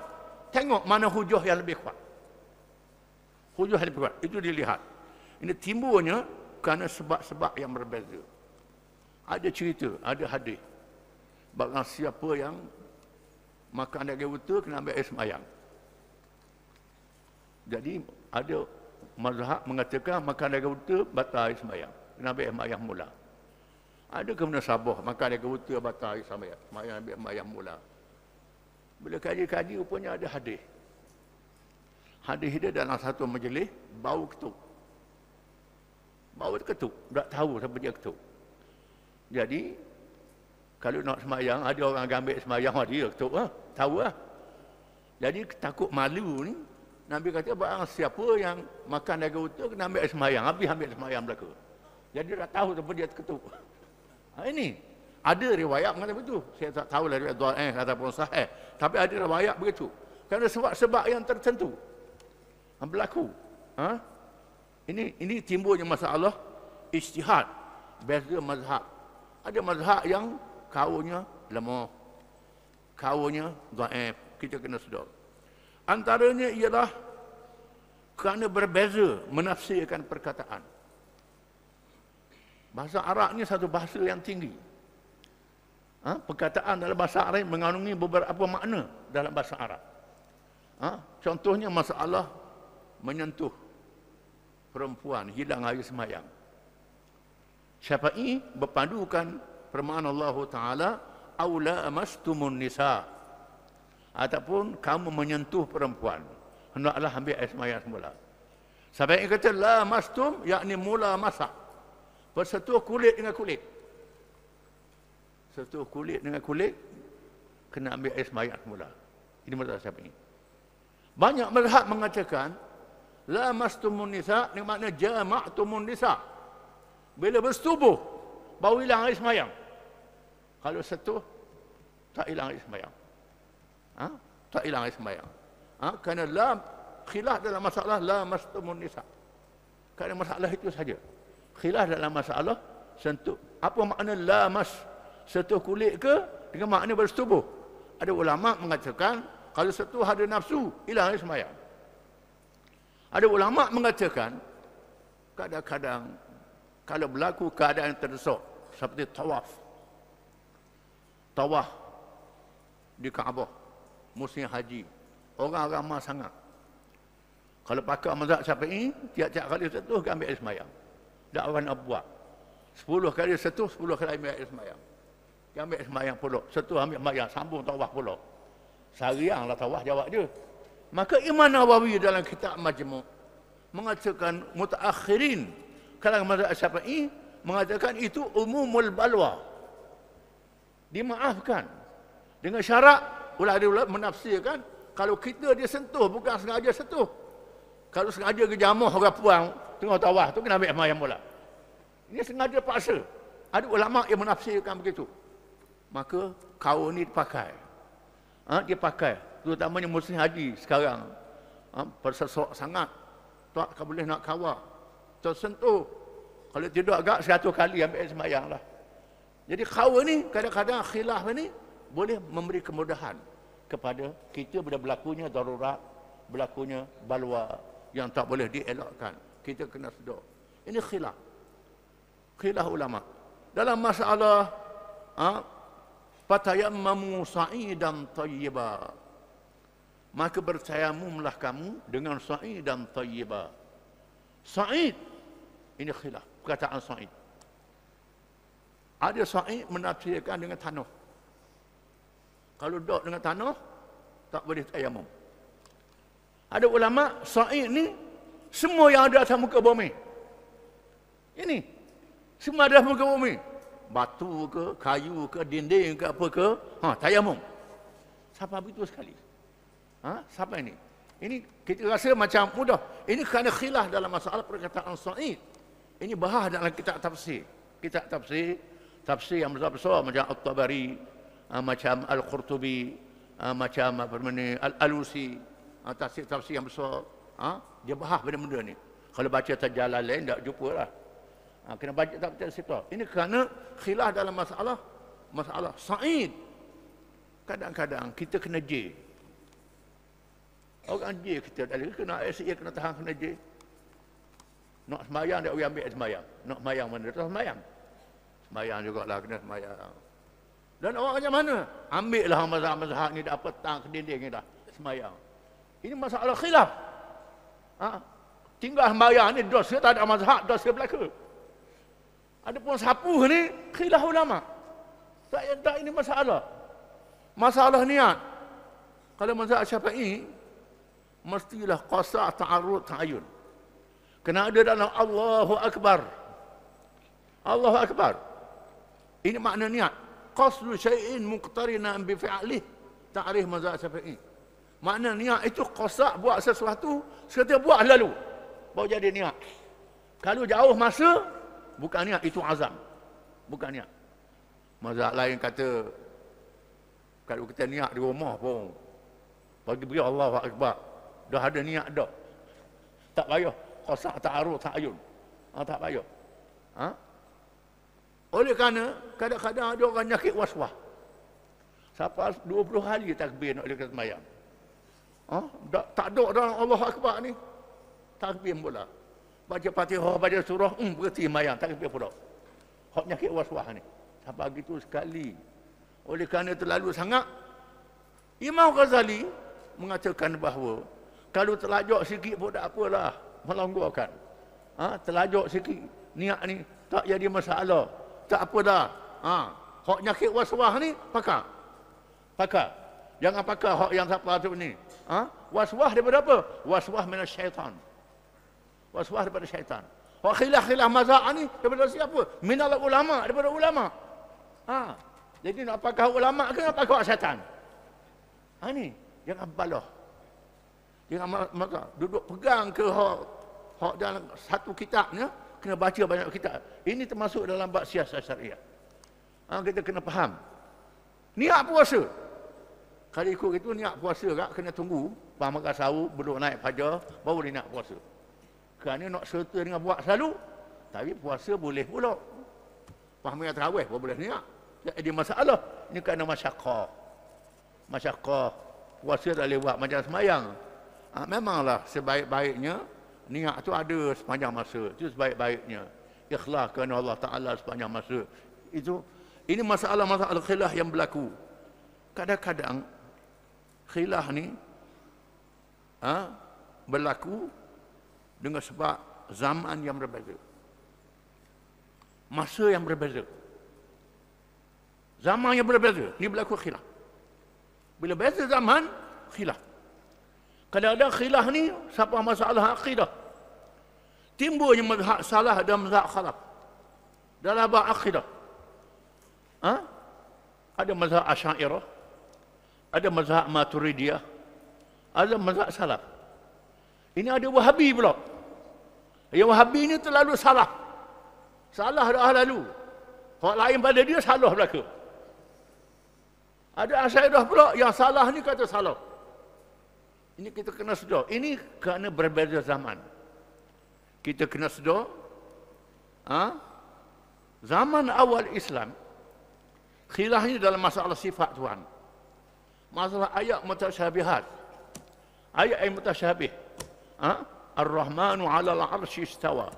[SPEAKER 1] tengok mana hujah yang lebih kuat. Hujah yang lebih kuat, itu dilihat. Ini timbulnya kerana sebab-sebab yang berbeza. Ada cerita, ada hadis. Barang siapa yang makan daging unta kena ambil air sembahyang. Jadi ada mazhab mengatakan makan daging unta batal air sembahyang. Kena ambil air sembahyang mula. Ada kemudian Sabah makan daging unta batal air sembahyang. Sembahyang ambil sembahyang mula. Bila kaji-kaji rupanya ada hadis. Hadis dia dalam satu majlis bau ketuk. Bau dia ketuk, tak tahu siapa dia ketuk. Jadi kalau nak sembahyang, ada orang ambil sembahyang, dia ketuk tahu lah. Jadi takut malu ni, Nabi kata barang siapa yang makan daging unta kena ambil sembahyang, habis ambil sembahyang belaka. Jadi dia dah tahu siapa dia ketuk. Ini ada riwayat mengatakan begitu. Saya tak tahu lah riwayat dhaif ataupun sahih, tapi ada riwayat begitu. Kerana sebab-sebab yang tertentu berlaku. Ini timbulnya masalah ijtihad, beza mazhab. Ada mazhab yang kaulnya lemah, kaulnya dhaif. Kita kena sedar. Antaranya ialah kerana berbeza menafsirkan perkataan. Bahasa Arab ni satu bahasa yang tinggi. Perkataan dalam bahasa Arab mengandungi beberapa makna dalam bahasa Arab. Contohnya masalah menyentuh perempuan hilang air sembahyang. Syafi'i berpandukan firman Allah Ta'ala, aula amastumun nisa, ataupun kamu menyentuh perempuan, hendaklah ambil air sembahyang semula. Syafi'i kata la mastum, yakni mula masak, bersentuh kulit dengan kulit. Sentuh kulit dengan kulit, kena ambil air sembahyang semula. Ini mazhab Syafi'i. Banyak mazhab mengatakan la mastumun nisa, ini makna jama'tumun nisa. Bila bersetubuh baru hilang air semayang. Kalau sentuh, tak hilang air semayang. Tak hilang air semayang. Kerana khilaf dalam masalah la mastumun nisa. Kerana masalah itu saja. Khilaf dalam masalah sentuh. Apa makna la mas? Sentuh kulit ke dengan makna bersetubuh? Ada ulama mengatakan kalau sentuh ada nafsu, hilang air semayang. Ada ulama mengatakan kadang-kadang kalau berlaku keadaan terdesak seperti tawaf di Kaabah musim haji, orang ramai sangat. Kalau pakai mazhab Syafi'i, tiap-tiap kali sentuh ambil air semayang. Tak orang nak buat. 10 kali sentuh, 10 kali ambil air semayang. Ambil air semayang pula, sentuh ambil semayang, sambung tawaf pula. Seharianlah tawaf jawab dia. Maka Imam Nawawi dalam kitab Majmu' mengatakan mutaakhirin kalangan mazhab Syafi'i mengatakan itu umumul balwa. Dimaafkan. Dengan syarat ulama menafsirkan kalau kita dia sentuh bukan sengaja sentuh. Kalau sengaja ke jamuh orang puang tengah tawaf tu kena ambil semayang pula. Ini sengaja paksa. Ada ulama yang menafsirkan begitu. Maka kaun ni dipakai. Dia pakai. Terutamanya musim haji sekarang. Bersesok sangat. Tak boleh nak kawal. Tersentuh. Kalau tidak agak 100 kali ambil semayang lah. Jadi kaun ni kadang-kadang khilaf ni boleh memberi kemudahan kepada kita bila berlakunya darurat, berlakunya balwa yang tak boleh dielakkan. Kita kena sedar. Ini khilaf. Khilaf ulama. Dalam masalah fatayammamu sa'idan tayyiba. Maka bertayamumlah kamu dengan sa'idan tayyiba. Sa'id. Ini khilaf. Perkataan sa'id. Ada sa'id menafsirkan dengan tanah. Kalau duduk dengan tanah, tak boleh tayamum. Ada ulama, sa'id ni semua yang ada atas muka bumi. Ini. Semua ada atas muka bumi. Batu ke, kayu ke, dinding ke, apa ke. Tayamum. Siapa begitu sekali? Siapa ini? Ini kita rasa macam mudah. Ini kerana khilaf dalam masalah perkataan sa'id. Ini bahas dalam kitab tafsir. Kitab tafsir. Tafsir yang besar-besar macam At-Tabari, macam Al-Qurtubi, macam Al-Alusi. Tafsir yang besar. Dia bahas benda-benda ni. Kalau baca Jalalain tak jumpa lah. Kena baca tak situ. Ini kerana khilaf dalam masalah sa'id. Kadang-kadang kita kena J. Orang J kita tak boleh kena SE kena tahan kena J. Nak semayang dia boleh ambil semayang. Nak semayang mana dia semayang. Semayang jugalah kena semayang. Dan orang macam mana? Ambil lah mazhab-mazhab ni dah petang ke dinding ni dah semayang. Ini masalah khilaf. Tinggal semayang ni dosa tak ada mazhab, dosa belaka. Adapun sapu ni khilaf ulama. Tak ini masalah. Masalah niat. Kalau mazhab Syafi'i mestilah qasa' ta'arud ta'ayun. Kena ada dalam Allahu Akbar. Allahu Akbar. Ini makna niat. Qasdu syai'in muqtarinan bi fi'lih. Ta'rif mazhab Syafi'i. Makna niat itu qasa' buat sesuatu, sekata buat lalu. Baru jadi niat. Kalau jauh masa, bukan niat, itu azam. Bukan niat. Mazhab lain kata, kalau kita niat di rumah pun, bagi Allahu Akbar. Dah ada niat dah. Tak payah. Qasa' ta'arud ta'ayun. Tak payah. Oleh kerana, kadang-kadang ada orang nyakit was-was. Sampai 20 hari takbir nak lekat semayang. Tak ada dalam Allah Akbar ni. Takbir pula. Baca Fatihah, baca surah, berhenti semayang. Takbir pula. Hak nyakit was-was ni. Sampai begitu sekali. Oleh kerana terlalu sangat, Imam Ghazali mengatakan bahawa kalau terlajak sikit pun tak apalah. Melonggarkan. Terlajak sikit. Niat ni tak jadi masalah. Tak apa dah. Hak nyakit was-was ni, pakar. Pakar. Jangan pakar hak yang siapa tu ni. Was-was daripada apa? Was-was minas syaitan. Was-was daripada syaitan. Hak khilaf-khilaf mazhab ni daripada siapa? Minal ulama, daripada ulama. Jadi nak pakar ulama ke nak pakar syaitan? Ni. Jangan balah. Jangan maka duduk pegang ke hak dalam satu kitabnya. kena baca banyak kitab. Ini termasuk dalam bab siasat syariah. Kita kena faham. Niat puasa. Kalau ikut itu niat puasa kak kena tunggu. Faham makan sahur, belum naik fajar, baru dia nak puasa. Kerana nak serta dengan buat selalu. Tapi puasa boleh pula. Faham yang terawih, baru boleh niat. Tak ada masalah. Ini kerana masyarakat. Masyarakat. Puasa tak boleh buat macam semayang. Memanglah sebaik-baiknya niat tu ada sepanjang masa. Itu sebaik-baiknya. Ikhlas kerana Allah Ta'ala sepanjang masa. Ini masalah-masalah khilaf yang berlaku. Kadang-kadang khilaf ni berlaku dengan sebab zaman yang berbeza. Masa yang berbeza. Zaman yang berbeza. Ini berlaku khilaf. Bila beza zaman, khilaf. Kadang-kadang khilaf ni siapa masalah akidah. Timbulnya mazhab salah dan mazhab khalaf. Dalam bab akidah. Ada mazhab Asy'ariyah, ada mazhab Maturidiyah, ada mazhab salaf. Ini ada Wahabi pula. Yang Wahabi ni terlalu salah. Salah dah lalu. Orang lain pada dia salah belaka. Ada Asy'ariyah pula yang salah ni kata salah. Ini kita kena sedar. Ini kerana berbeza zaman. Kita kena sedar. Zaman awal Islam, khilafnya dalam masalah sifat Tuhan. Masalah ayat mutasyabihat. Ayat yang mutasyabih. Ar-Rahmanu 'alal 'arsy istawa.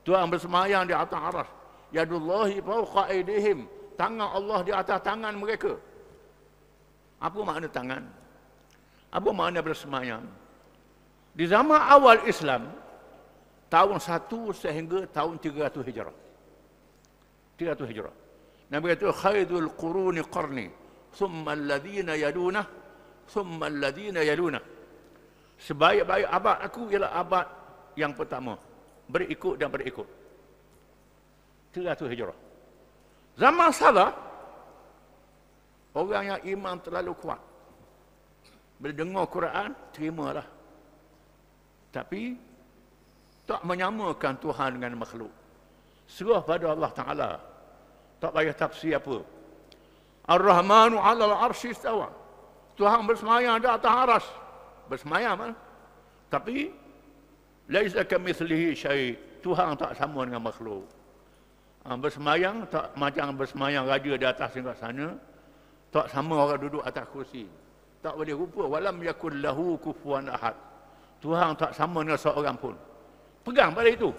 [SPEAKER 1] Tuhan bersemayam di atas aras. Yadullahi fawqa aydihim. Tangan Allah di atas tangan mereka. Apa makna tangan? Apa makna bersemayam? Di zaman awal Islam, tahun 1 sehingga tahun 300 Hijrah. 300 Hijrah. Nabi kata khairul quruni qarni, thumma alladhina yalunah, thumma alladhina yalunah. Sebaik-baik abad aku ialah abad yang pertama. Berikut dan berikut. 300 Hijrah. Zaman salah, orang yang iman terlalu kuat. Bila dengar Quran, terimalah. Tapi tak menyamakan Tuhan dengan makhluk. Serah pada Allah Ta'ala. Tak payah tafsir apa. Ar-Rahmanu 'alal 'arsy istawa. Tuhan bersemayam di atas aras. Bersemayam. Tapi laisa kamitslihi syai'. Tuhan tak sama dengan makhluk. Bersemayam tak macam bersemayam raja di atas singgah sana. Tak sama orang duduk atas kursi. Tak boleh rupa. Walam yakul lahu kufuwan ahad. Tuhan tak sama dengan seorang pun. Pegang pada itu.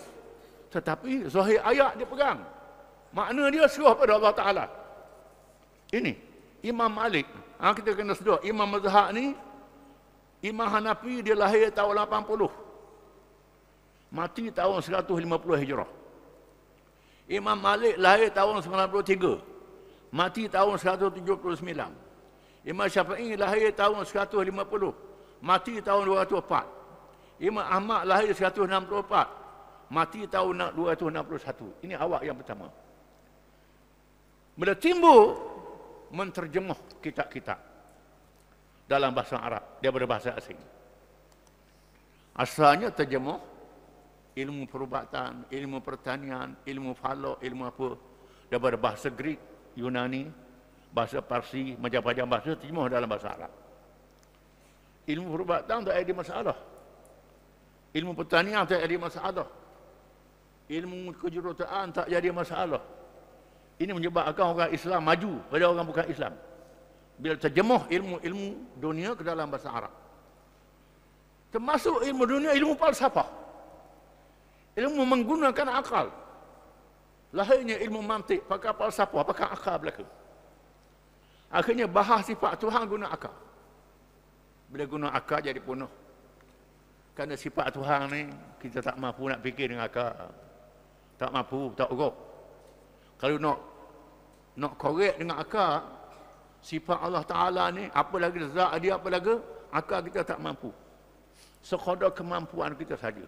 [SPEAKER 1] Tetapi zahir ayat dia pegang. Makna dia serah pada Allah Ta'ala. Ini Imam Malik. Kita kena sedar. Imam mazhab ni, Imam Hanafi dia lahir tahun 80. Mati tahun 150 Hijrah. Imam Malik lahir tahun 93. Mati tahun 179. Imam Syafi'i lahir tahun 150. Mati tahun 204. Imam Ahmad lahir 164. Mati tahun 261. Ini awak yang pertama. Bila timbul menterjemah kitab-kitab dalam bahasa Arab, dia berbahasa asing. Asalnya terjemah ilmu perubatan, ilmu pertanian, ilmu falak, ilmu apa, daripada bahasa Greek, Yunani, bahasa Parsi, macam-macam bahasa terjemah dalam bahasa Arab. Ilmu perubatan tak ada masalah. Ilmu pertanian tak ada masalah. Ilmu kejuruteraan tak jadi masalah. Ini menyebabkan orang Islam maju pada orang bukan Islam. Bila terjemah ilmu dunia ke dalam bahasa Arab. Termasuk ilmu dunia, ilmu falsafah. Ilmu menggunakan akal. Lahirnya ilmu mantik, pakai falsafah, pakai akal belaka. Akhirnya bahas sifat Tuhan guna akal. Bila guna akal jadi punah. Kerana sifat Tuhan ni, kita tak mampu nak fikir dengan akal. Tak mampu, tak urut. Kalau nak korek dengan akal, sifat Allah Ta'ala ni, apa lagi zat dia, apa lagi, akal kita tak mampu. Sekadar kemampuan kita saja.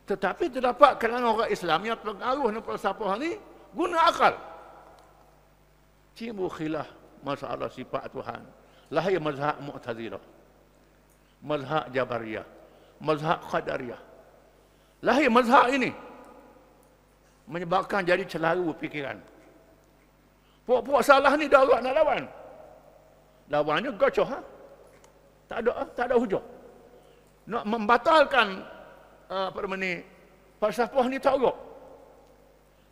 [SPEAKER 1] Tetapi terdapat kalangan orang Islam yang pengaruh dan falsafah ni, guna akal. Timbul khilaf masalah sifat Tuhan. Lahir mazhab Mu'tazilah, mazhab Jabariyah, mazhab Qadariyah. Lahir mazhab ini. menyebabkan jadi celaru fikiran. Puak-puak salah ni dah nak lawan. Lawannya gocoh. Tak ada hujah. Nak membatalkan falsafah ni tak ada.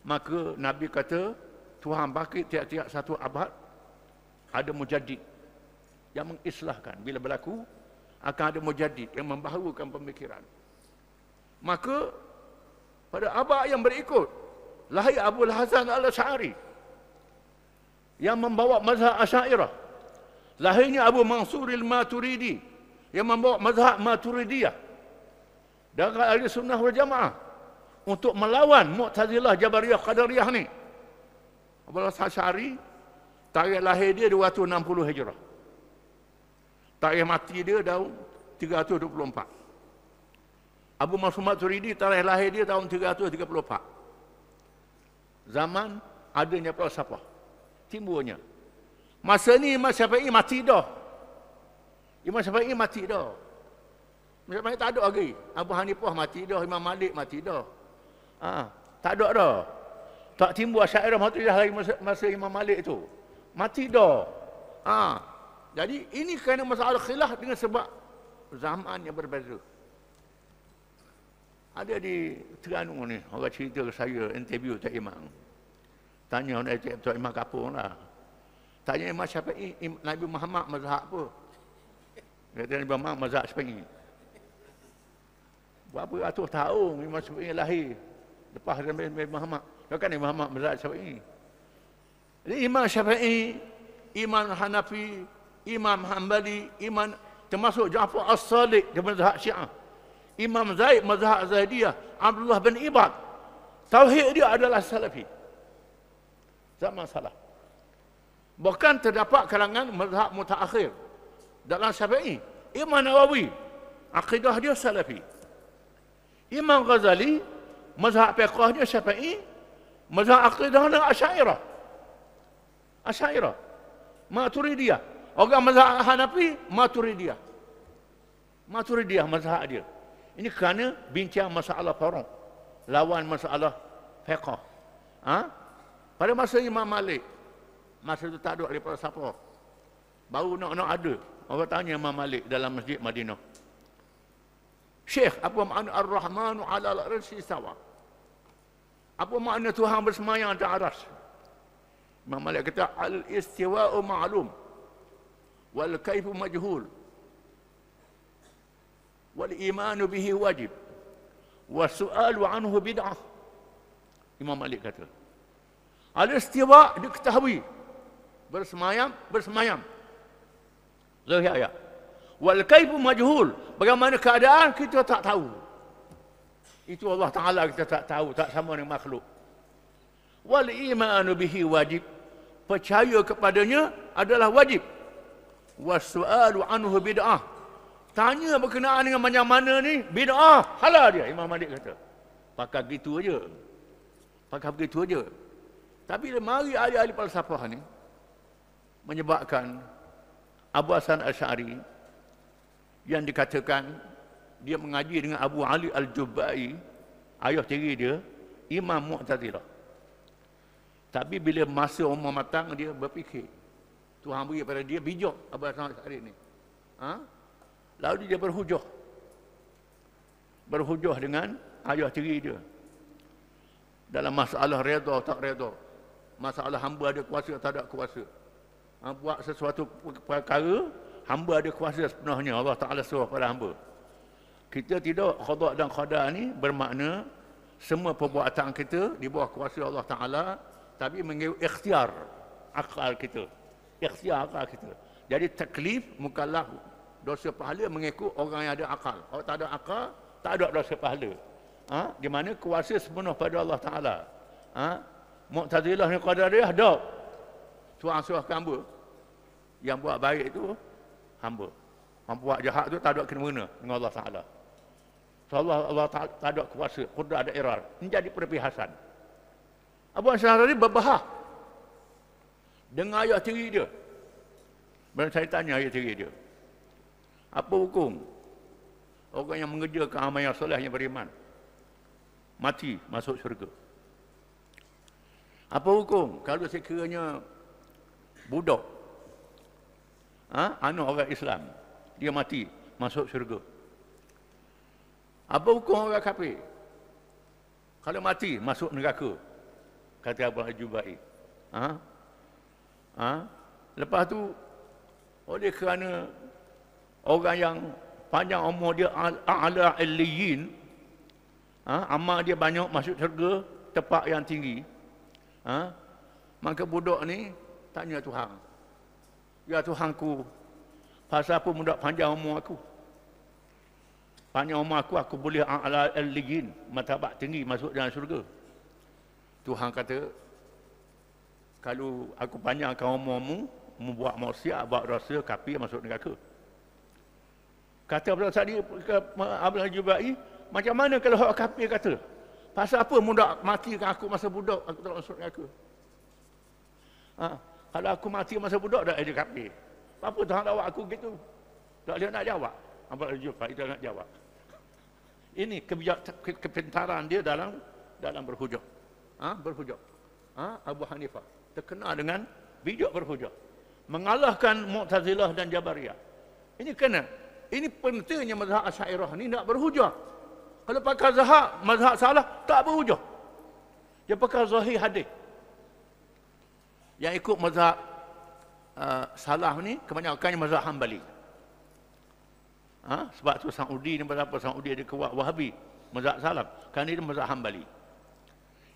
[SPEAKER 1] Maka Nabi kata, Tuhan bagi tiap-tiap satu abad ada mujaddid yang mengislahkan. Bila berlaku, akan ada mujaddid yang membaharukan pemikiran. Maka pada abad yang berikut, lahir Abul Hasan al-Asy'ari yang membawa mazhab Asy'ariyah. Lahirnya Abu Mansur al-Maturidi yang membawa mazhab Maturidiyah. Dan ahli sunnah wal jamaah untuk melawan Mu'tazilah, Jabariyah, Qadariyah ni. Abul Hasan Asy'ari, tarikh lahir dia 260 Hijrah. Tarikh mati dia tahun 324. Abu Mansur Maturidi, tarikh lahir dia tahun 334. Zaman adanya falsafah, timbulnya. Masa ni Imam Syafi'i mati dah. Imam Syafi'i mati dah. Imam Syafi'i tak ada lagi. Abu Hanifah mati dah, Imam Malik mati dah. Tak ada dah. Tak timbul Asy'ariyah Maturidiyah lagi masa Imam Malik tu. Mati dah. Jadi ini kerana masalah khilaf dengan sebab zaman yang berbeza. Ada di Terengganu ni, orang cerita ke saya, interview Tok Imam. Tanya Tok Imam kapur lah. Tanya Imam Syafi'i, Nabi Muhammad mazhab apa? Kata Nabi Muhammad mazhab Syafi'i. Berapa ratus tahun Imam Syafi'i lahir. Lepas Nabi Muhammad. Kan Nabi Muhammad mazhab Syafi'i. Jadi Imam Syafi'i, Imam Hanafi, Imam Hanbali, Imam termasuk Ja'far As-Sadiq di mazhab Syiah. Imam Zaid mazhab Zaidiyah, Abdullah bin Ibad. Tauhid dia adalah Salafi. Zaman salaf. Bahkan terdapat kalangan mazhab mutaakhir dalam Syafi'i. Imam Nawawi, akidah dia Salafi. Imam Ghazali, mazhab fiqh dia Syafi'i, mazhab akidah dia Asy'ariyah. Asy'ariyah. Maturidiyah. Orang mazhab Hanafi, Maturidiyah. Maturidiyah mazhab dia. Ini kerana bincang masalah furu', lawan masalah fiqh. Pada masa Imam Malik, masa itu tak ada daripada siapa. Baru nak ada. Orang tanya Imam Malik dalam masjid Madinah. Syekh, apa makna Ar-Rahmanu ala al-arsy istawa? Apa makna Tuhan bersemayam di aras? Imam Malik kata, al-istiwa'u ma'lum, wal kaifu majhul, wal imanu bihi wajib, wa su'alu anhu bid'ah. Imam Malik kata, al-istiwa' diketahui, bersemayam. Zahir ayat. Wal kaifu majhul, bagaimana keadaan kita tak tahu. Itu Allah Ta'ala kita tak tahu, tak sama dengan makhluk. Wal imanu bihi wajib, percaya kepadanya adalah wajib. Wasu'alu anhu bid'ah, tanya berkenaan dengan macam mana ni bid'ah, halal dia. Imam Malik kata pakai begitu aja. Pakai begitu aja. Tapi mari ahli-ahli falsafah ni menyebabkan Abu Hasan Asy'ari yang dikatakan dia mengaji dengan Abu Ali Al-Jubba'i, ayah tiri dia, Imam Mu'tazilah. Tapi bila masa umur matang, dia berfikir, Tuhan beri pada dia bijak Abu Hasan Asy'ari ni. Lalu dia berhujah dengan ayah tiri dia dalam masalah redha tak redha, masalah hamba ada kuasa tak ada kuasa. Buat sesuatu perkara, hamba ada kuasa sepenuhnya, Allah Ta'ala suruh pada hamba. Kita tidak, khada' dan khada' ni bermakna semua perbuatan kita di bawah kuasa Allah Ta'ala, tapi mengikut ikhtiar akal kita. Ikhtiar akal kita. Jadi taklif, mukallaf, dosa pahala mengikut orang yang ada akal. Kalau tak ada akal, tak ada dosa pahala. Di mana kuasa sepenuh pada Allah Ta'ala. Mu'tazilah ni Qadariyah, dah. Tuhan suruh hamba. Yang buat baik itu hamba. Yang buat jahat itu tak ada kena-mena dengan Allah Ta'ala. So Allah Ta'ala tak ada kuasa, kudrat ada irar. Ini jadi perpihasan. Abu Hasan Asy'ari berbahas dengan ayah tiri dia. Dan saya tanya ayah tiri dia, apa hukum orang yang mengerjakan amal yang soleh yang beriman, mati masuk syurga? Apa hukum kalau sekiranya budak, anak orang Islam, dia mati, masuk syurga? Apa hukum orang kafir? Kalau mati, masuk neraka. Kata Abu Al-Jubai. Lepas tu, oleh kerana orang yang panjang umur dia a'la illiyin, amal dia banyak masuk syurga, tempat yang tinggi. Maka budak ni tanya Tuhan, ya Tuhanku, pasal apa budak panjang umur aku? Panjang umur aku boleh a'la illiyin, martabat tinggi masuk dalam syurga. Tuhan kata, kalau aku panjangkan umurmu, membuat maksiat, buat dosa, kafir, masuk neraka. Kata Abdul Sadi, Abdul Jubai, macam mana kalau orang kafir kata, pasal apa budak matikan aku masa budak, aku tak masuk neraka? Kalau aku mati masa budak, dah ada kafir. Apa Tuhan jawab aku gitu? Tak boleh nak jawab. Abdul Jubai tak nak jawab. Ini kepintaran dia dalam berhujah. Berhujah. Abu Hanifah terkenal dengan bijak berhujah, mengalahkan Mu'tazilah dan Jabariyah. Ini kena. Ini pentingnya mazhab Asy'ariyah ni nak berhujah. Kalau pakai mazhab salah, tak berhujah. Dia pakai zahir hadis. Yang ikut mazhab salah ni kebanyakannya mazhab Hambali. Sebab tu Saudi ni berapa Saudi dia kuat Wahabi, mazhab salaf. Kan dia mazhab Hambali.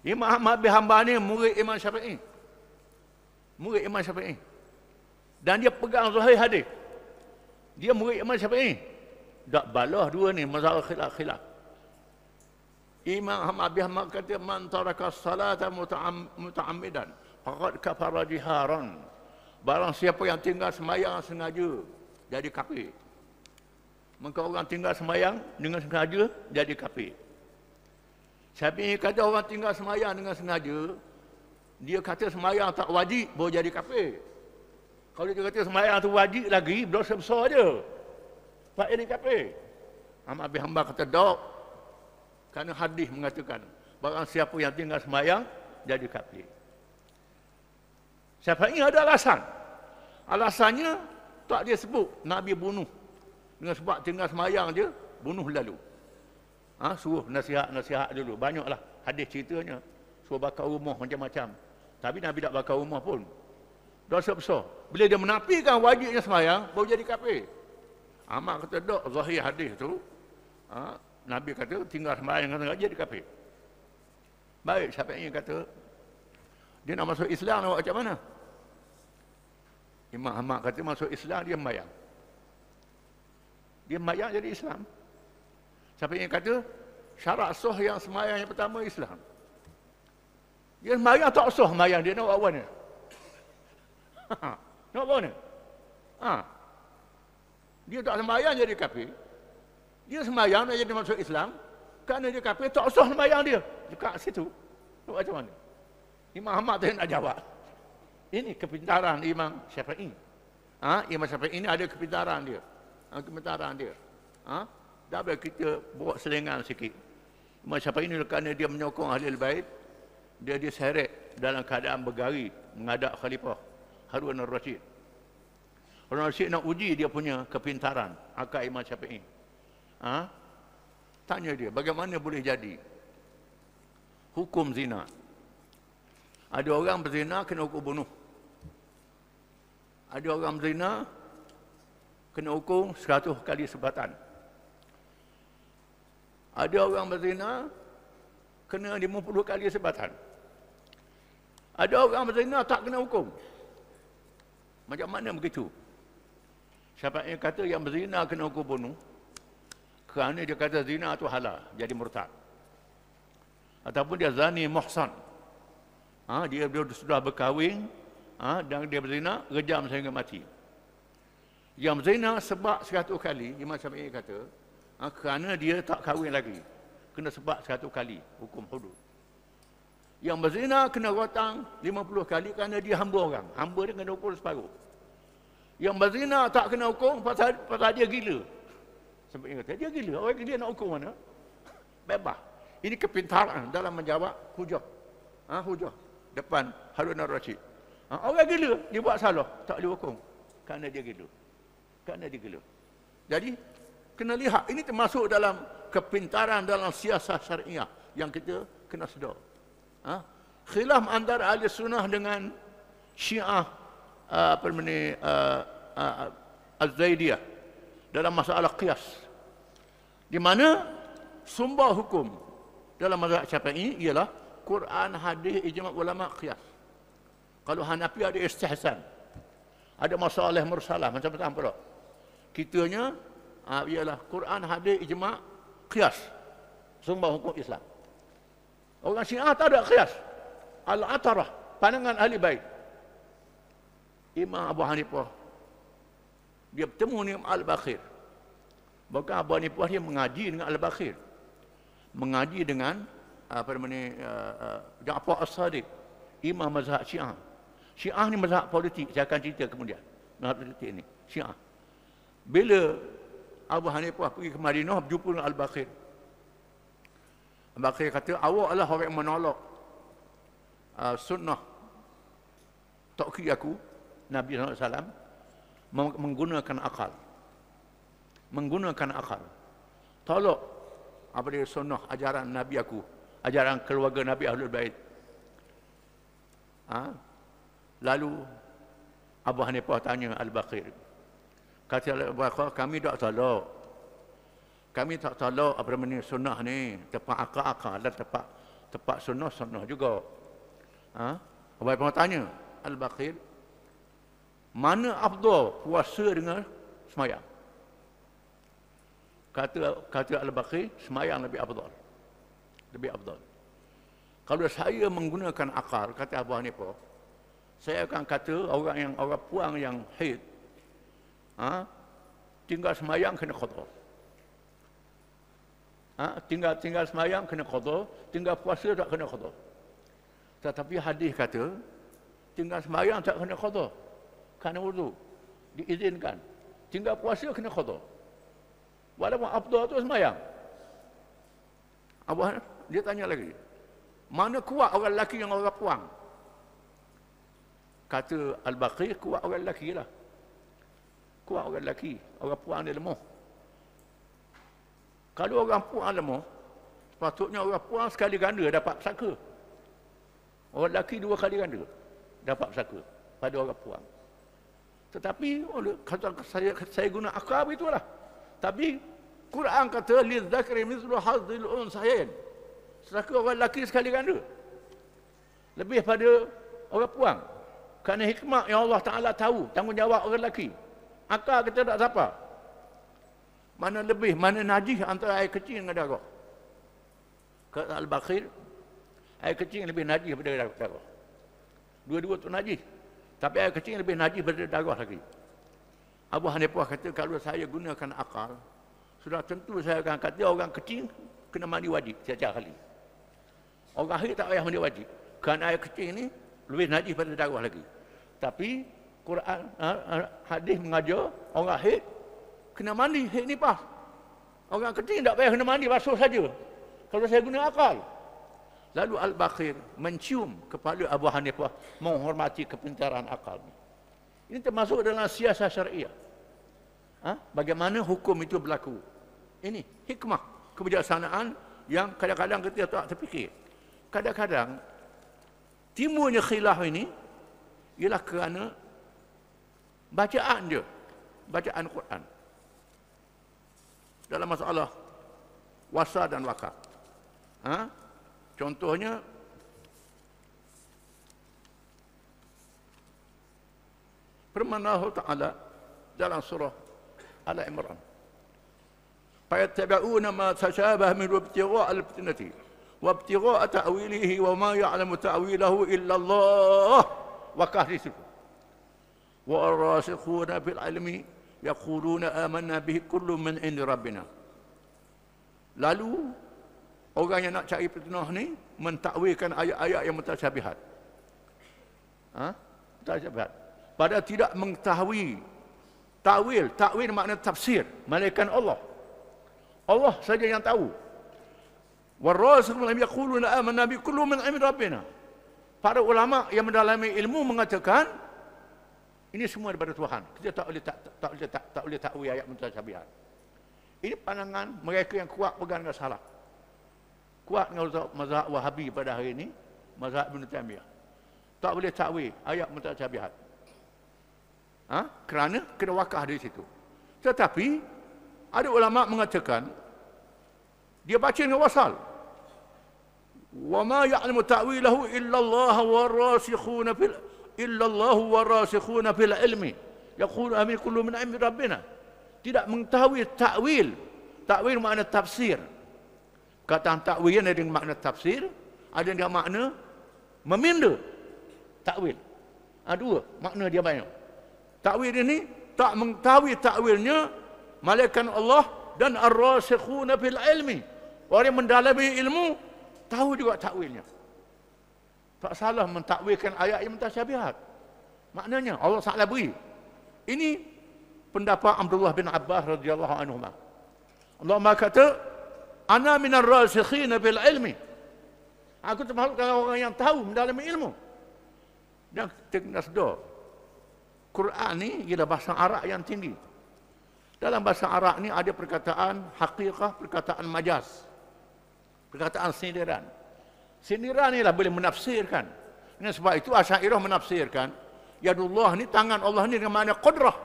[SPEAKER 1] Imam Ahmad bin Hanbal ni murid Imam Syafi'i. Murid Imam Syafi'i. Dan dia pegang zahir hadis. Dia murid Imam Syafi'i. Tak balah dua ni mazhab khilaf. Imam Ahmad bin Hanbal kata, man taraka salata muta'ammidan faqad kafara jiharan. Barang siapa yang tinggal sembahyang sengaja, jadi kafir. Maka orang tinggal sembahyang dengan sengaja, jadi kafir. Syafi'i kata orang tinggal sembahyang dengan sengaja, dia kata sembahyang tak wajib, boleh jadi kafir. Kalau dia kata sembahyang tu wajib lagi, berdosa besar je, tak jadi kafir. Ahmad bin Hanbal kata tak, kerana hadis mengatakan barang siapa yang tinggal sembahyang jadi kafir. Syafi'i ada alasan. Alasannya tak dia sebut Nabi bunuh dengan sebab tinggal sembahyang je, bunuh lalu. Suruh nasihat dulu. Banyaklah hadis ceritanya. Suruh bakar rumah macam-macam. Tapi Nabi tak bakar rumah pun. Dosa besar. Bila dia menafikan wajibnya sembahyang, baru jadi kafir. Ahmad kata tak, zahir hadis tu, Nabi kata tinggal sembahyang dengan jadi kafir. Baik, Syafi'i kata, dia nak masuk Islam nak buat macam mana? Imam Ahmad kata masuk Islam dia sembahyang. Dia sembahyang jadi Islam. Syafi'i kata syarat sah yang sembahyang yang pertama Islam. Dia sembahyang tak sah sembahyang dia, nak buat apa ni? Nak buat ni? Dia tak sembahyang jadi kafir. Dia sembahyang nak jadi masuk Islam, kerana dia kafir tak sah sembahyang dia. Dekat situ. Nak macam mana? Imam Ahmad tak nak jawab. Ini kepintaran Imam Syafi'i. Imam Syafi'i ini ada kepintaran dia. Kepintaran dia. Dah boleh kita buat selengan sikit. Imam Syafi'i ini kerana dia menyokong Ahlul Bait, dia diseret dalam keadaan bergari menghadap Khalifah Harun al-Rashid. Harun al-Rashid nak uji dia punya kepintaran akal Imam Syafi'i. Tanya dia, bagaimana boleh jadi hukum zina? Ada orang berzina kena hukum bunuh. Ada orang berzina kena hukum 100 kali sebatan. Ada orang berzina kena 50 kali sebatan. Ada orang berzina tak kena hukum. Macam mana begitu? Syafi'i kata yang berzina kena hukum bunuh kerana dia kata zina itu halal, jadi murtad. Ataupun dia zani muhsan. Dia sudah berkahwin dan dia berzina, rejam sehingga mati. Yang berzina sebab 100 kali, Imam Syafi'i kata, kerana dia tak kahwin lagi, kena sebab 100 kali hukum hudud. Yang berzina kena rotang 50 kali kerana dia hamba orang. Hamba dia kena hukum separuh. Yang berzina tak kena hukum pasal dia gila. Sebab dia kata, dia gila. Orang gila nak hukum mana? Bebas. Ini kepintaran dalam menjawab hujah. Hujah. depan Harun al-Rashid. Orang gila, dia buat salah, tak boleh hukum. Kerana dia gila. Jadi, kena lihat, ini termasuk dalam kepintaran dalam siasat syariah yang kita kena sedar. Khilaf antara ahli sunnah dengan Syiah Az-Zaidiyah dalam masalah qiyas. Di mana sumber hukum dalam mazhab Syafi'i ialah Quran, hadis, ijma' ulama, qiyas. Kalau Hanafi ada istihsan, ada masalah mursalah macam-macam pula. Kitanya ialah Quran, hadis, ijma', qiyas. Sumber hukum Islam. Orang Syiah tak ada qiyas. Al-Atarah, pandangan ahli bait. Imam Abu Hanifah dia bertemu dengan Al-Baqir. Bahkan Abu Hanifah dia mengaji dengan Al-Baqir. Mengaji dengan Ja'far As-Sadiq, imam mazhab Syiah. Syiah ni mazhab politik, saya akan cerita kemudian. Mazhab politik ini, Syiah. Bila Abu Hanifah pergi ke Madinah berjumpa dengan Al-Baqir. Al-Baqir kata, awaklah orang yang menolak sunnah taukid aku, Nabi SAW, menggunakan akal. Menggunakan akal. Tolak apa dia sunnah ajaran Nabi aku, ajaran keluarga Nabi Ahlul Bait. Lalu Abu Hanifah tanya Al-Baqir. Kata Al-Baqir, kami tak tolak. Kami tak tolak apa namanya sunnah ni, tepat akal-akal dan tepat sunnah juga. Abu Hanifah tanya Al-Baqir, mana afdal puasa dengan semayang? Kata Al-Baqir, semayang lebih afdal. Lebih afdal. Kalau saya menggunakan akal, kata Abu Hanifah, saya akan kata orang puang yang haid, tinggal semayang kena qada. Tinggal semayang kena qada, tinggal puasa tak kena qada. Tetapi hadis kata, tinggal semayang tak kena qada. Kerana wudu diizinkan. Tinggal puasa kena qada. Walaupun afdal tu semayang. Dia tanya lagi, mana kuat orang lelaki yang orang puang? Kata Al-Baqir, kuat orang lelaki lah. Kuat orang lelaki, orang puang dia lemah. Kalau orang puang lemah, sepatutnya orang puang sekali ganda dapat pesaka. Orang lelaki 2 kali ganda dapat pesaka pada orang puang. Tetapi kata saya guna akal itulah. Tapi Quran kata lidzakri mithlu hadzil unsayain. Sedangkan orang lelaki sekali ganda lebih pada orang puang. Kerana hikmah yang Allah Ta'ala tahu tanggungjawab orang lelaki. Akal kita tak siapa. Mana lebih, mana najis antara air kecil dengan darah. Kata Al-Baqir, air kecil lebih najis daripada darah. Dua-dua tu najis. Tapi air kecil lebih najis daripada darah lagi. Abu Hanifah kata, kalau saya gunakan akal, sudah tentu saya akan kata orang kecil kena mandi wajib setiap kali. Orang haid tak payah mandi wajib. Kerana air kecil ni lebih najis daripada darah lagi. Tapi Quran, hadis mengajar orang haid kena mandi, haid ni pas. Orang kecil tak payah kena mandi, basuh saja. Kalau saya guna akal. Lalu Al-Baqir mencium kepala Abu Hanifah menghormati kepintaran akal. Ini termasuk dalam siasat syariah. Bagaimana hukum itu berlaku. Ini hikmah kebijaksanaan yang kadang-kadang kita tak terfikir. Kadang-kadang timbulnya khilaf ini ialah kerana bacaan dia, bacaan Quran. Dalam masalah wasa dan wakaf. Contohnya firman Allah Ta'ala dalam surah Al-Imran. فَيَتَّبِعُونَ مَا تَشَابَهَ مِنْهُ ابْتِغَاءَ الْفِتْنَةِ وَابْتِغَاءَ تَأْوِيلِهِ وَمَا يَعْلَمُ تَأْوِيلَهُ إِلَّا اللَّهُ وَكَهْرِسُهُ وَالرَّاسِخُونَ فِي الْعِلْمِ يَقُولُونَ آمَنَّا بِهِ كُلٌّ مِنْ عِنْدِ رَبِّنَا. Lalu orang yang nak cari fitnah ni mentakwilkan ayat-ayat yang mutasyabihat. Mutasyabihat. Padahal tidak mengetahui takwil. Takwil makna tafsir, malaikat Allah. Allah saja yang tahu. Warasikhuna yaquluna amanna bi kulli min 'inda rabbina. para ulama yang mendalami ilmu mengatakan ini semua daripada Tuhan. Kita tak boleh takwil ayat mutasyabihat. Ini pandangan mereka yang kuat pegang dengan salaf. Kuat dengan mazhab Wahabi pada hari ini, mazhab Ibn Taymiyah. Tak boleh takwil ayat mutasyabihat. Kerana kena wakah dari situ. Tetapi ada ulama mengatakan dia baca dengan wasal. Wa ma ya'lamu ta'wilahu illa Allah warasikhuna fil ilmi. Yaqulu amin kullu min amri rabbina. Tidak mengetahui takwil. Takwil makna tafsir. Kataan takwil ada dengan makna tafsir, ada dengan makna meminda. Takwil. Dua makna dia banyak. Takwil ini tak mengetahui takwilnya malaikat Allah dan ar-rasikhuna fil ilmi. Orang yang mendalami ilmu tahu juga takwilnya. Tak salah mentakwilkan ayat yang mutasyabihat. Maknanya Allah Taala beri. Ini pendapat Abdullah bin Abbas radhiyallahu anhu. Allah kata, "Ana minar rasikhina fil ilmi." Aku termasuk orang yang tahu mendalami ilmu. Dan kita kena sedar, Quran ni ialah bahasa Arab yang tinggi. Dalam bahasa Arab ni ada perkataan haqiqah, perkataan majaz, perkataan sindiran. Sindiran ni lah boleh menafsirkan. Dengan sebab itu Asy'ariyah menafsirkan yadullah ni, tangan Allah ni dengan makna qudrah.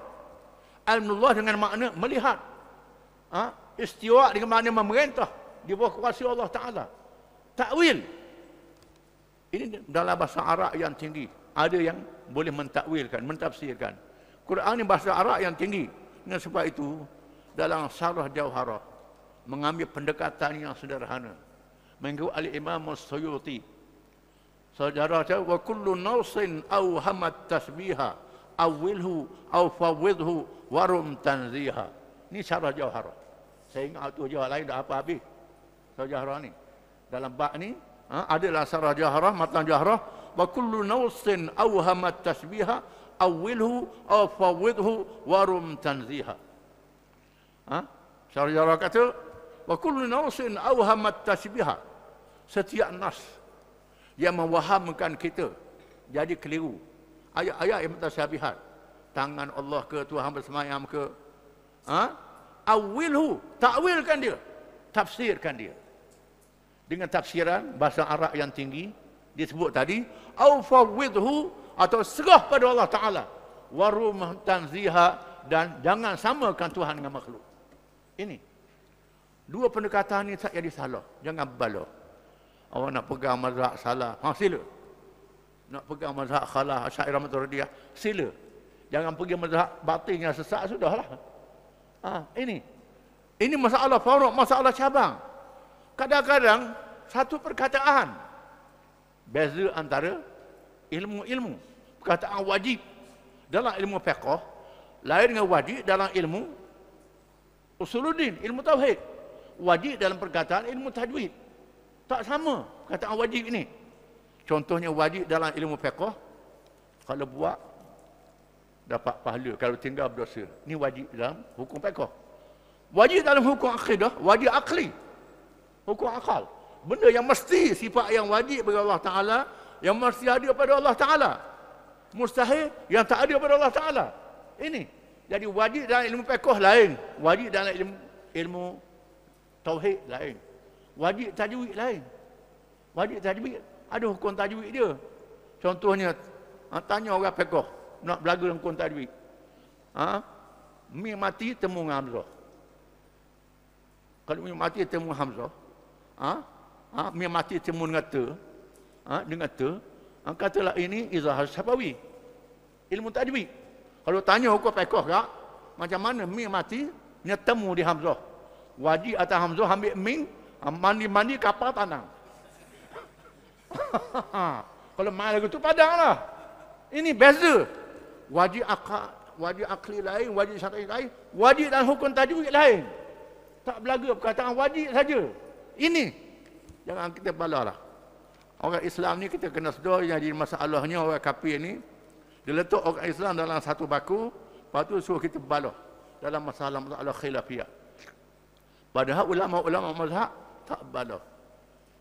[SPEAKER 1] Ilmullah dengan makna melihat. Istiwa dengan makna memerintah di bawah kuasa Allah Ta'ala. Takwil. Ini dalam bahasa Arab yang tinggi. Ada yang boleh mentakwilkan, mentafsirkan. Quran ni bahasa Arab yang tinggi. Dengan sebab itu dalam Syarah Jauharah mengambil pendekatan yang sederhana. Mengikut Al-Imam As-Suyuti. Saudara tahu, wa kullu nawsin aw hamat tasbiha awilhu aw fawidhu warum tanziha. Ini Syarah Jauharah. Saya ingat tu jauh lain dah apa habis. Jauharah ni. Dalam bab ni adalah Syarah Jauharah, matan Jauharah, wa kullu nawsin aw hamat tasbiha awilhu aw fawidhu warum tanziha. Syarah Jauharah kata, wa kullu nawsin aw hamat tasbiha. Setiap nas yang mewahamkan kita jadi keliru. Ayat-ayat yang mutasyabihat. Tangan Allah ke, Tuhan bersemayam ke. Awilhu, takwilkan dia. Tafsirkan dia. Dengan tafsiran bahasa Arab yang tinggi disebut tadi, au fawwidhu, atau serah pada Allah Taala. Warum tanziha, dan jangan samakan Tuhan dengan makhluk. Ini dua pendekatan ni tak jadi salah. Jangan bala. Awak nak pegang mazhab salah, sila. Nak pegang mazhab khalah, Asy'ariyah Maturidiyah, sila. Jangan pergi mazhab batin yang sesat, sudahlah. Ini masalah faruk, masalah cabang. Kadang-kadang satu perkataan beza antara ilmu-ilmu. Perkataan wajib dalam ilmu fiqh lain dengan wajib dalam ilmu usuluddin, ilmu tauhid. Wajib dalam perkataan ilmu tajwid. Tak sama perkataan wajib ini. Contohnya wajib dalam ilmu fiqh, kalau buat dapat pahala, kalau tinggal berdosa. Ini wajib dalam hukum fiqh. Wajib dalam hukum akidah, wajib akli. Hukum akal. Benda yang mesti, sifat yang wajib bagi Allah Ta'ala, yang mesti ada pada Allah Ta'ala. Mustahil yang tak ada pada Allah Ta'ala. Ini. Jadi wajib dalam ilmu fiqh lain. Wajib dalam ilmu tauhid lain. Wajib tajwid lain. Wajib tajwid, ada hukum tajwid dia. Contohnya, tanya orang fiqh nak belaga hukum tajwid. Mi mati temu dengan hamzah. Kalau mi mati temu hamzah, mi mati temu dengan ta, dengan ta, katalah ini izahar syafawi. Ilmu tajwid. Kalau tanya hukum fiqh kak, macam mana mi mati nya temu di hamzah. Wajib atas hamzah ambil min, mandi-mandi kapal tanang. Kalau main lagu tu padanglah. Ini beza. Wajib akal, wajib akli lain, wajib syar'i lain, wajib dalam hukum tajwid lain. Tak belaga perkataan wajib saja. Ini jangan kita balalah. Orang Islam ni kita kena sedar yang jadi masalahnya orang kafir ni dia letak orang Islam dalam satu baku, lepas tu suruh kita bala dalam masalah khilafiyah. Padahal ulama-ulama mazhab tak bala.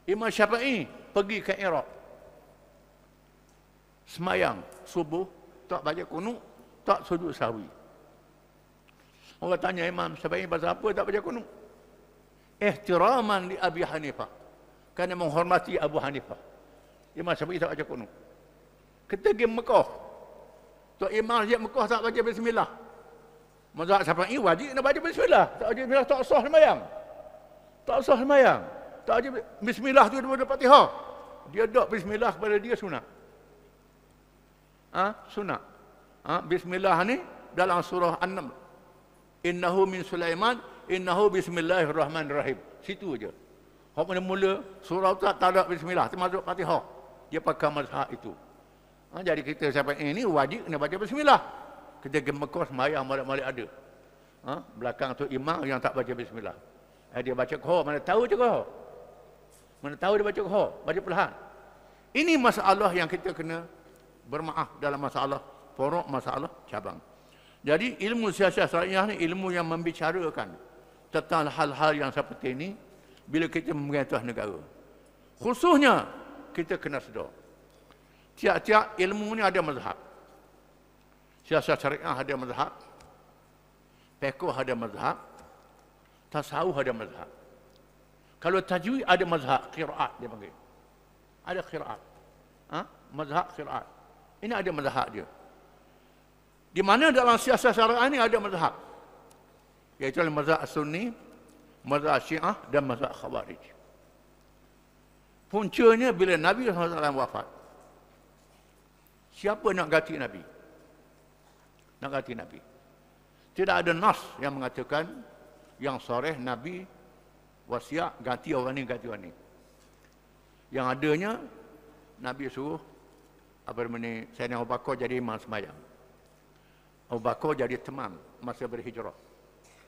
[SPEAKER 1] Imam Syafi'i pergi ke Iraq. semayang subuh tak baca kunut, tak sujud sahwi. Orang tanya imam, sebaiknya pasal apa tak baca kunut? Ihtiraman li Abi Hanifah. Kerana menghormati Abu Hanifah. Imam Syafi'i tak baca kunut. Kita pergi Mekah. Tok Imam Masjid Mekah tak baca bismillah. Mazhab Syafi'i wajib nak baca bismillah. Tak baca bismillah tak sah sembahyang. Tak sah sembahyang. Tak baca bismillah tu daripada Fatihah. Dia dok bismillah kepada dia sunat. Sunat. Bismillah ni dalam surah An-Naml. Innahu min Sulaiman, innahu bismillahirrahmanirrahim. Situ aja. Hak mula surah tu tak ada bismillah, termasuk Fatihah. Dia pakai mazhab itu. Jadi kita sampai ini wajib kena baca bismillah. Kita pergi Mekah sembahyang malik-malik ada. Belakang tu imam yang tak baca bismillah. Dia baca qha, mana tahu je qha. Mana tahu dia baca qha, baca perlahan. Ini masalah yang kita kena bermaaf dalam masalah porok, masalah cabang. Jadi ilmu siasat syariah ni ilmu yang membicarakan tentang hal-hal yang seperti ini bila kita memerintah negara. Khususnya kita kena sedar. Tiap-tiap ilmu ni ada mazhab. Siasat syariah ada mazhab. Fiqh ada mazhab. Tasawuf ada mazhab. Kalau tajwid ada mazhab, qiraat dia panggil. Ada qiraat. Mazhab qiraat. Ini ada mazhab dia. Di mana dalam siasat syariah ini ada mazhab. Iaitu mazhab Sunni, mazhab Syiah dan mazhab Khawarij. Puncanya bila Nabi SAW wafat. Siapa nak ganti Nabi? Nak ganti Nabi. Tidak ada nas yang mengatakan yang sharih Nabi wasiat ganti orang ni, ganti orang ni. Yang adanya Nabi suruh Sayyidina Abu Bakar jadi imam sembahyang. Abu Bakar jadi teman masa berhijrah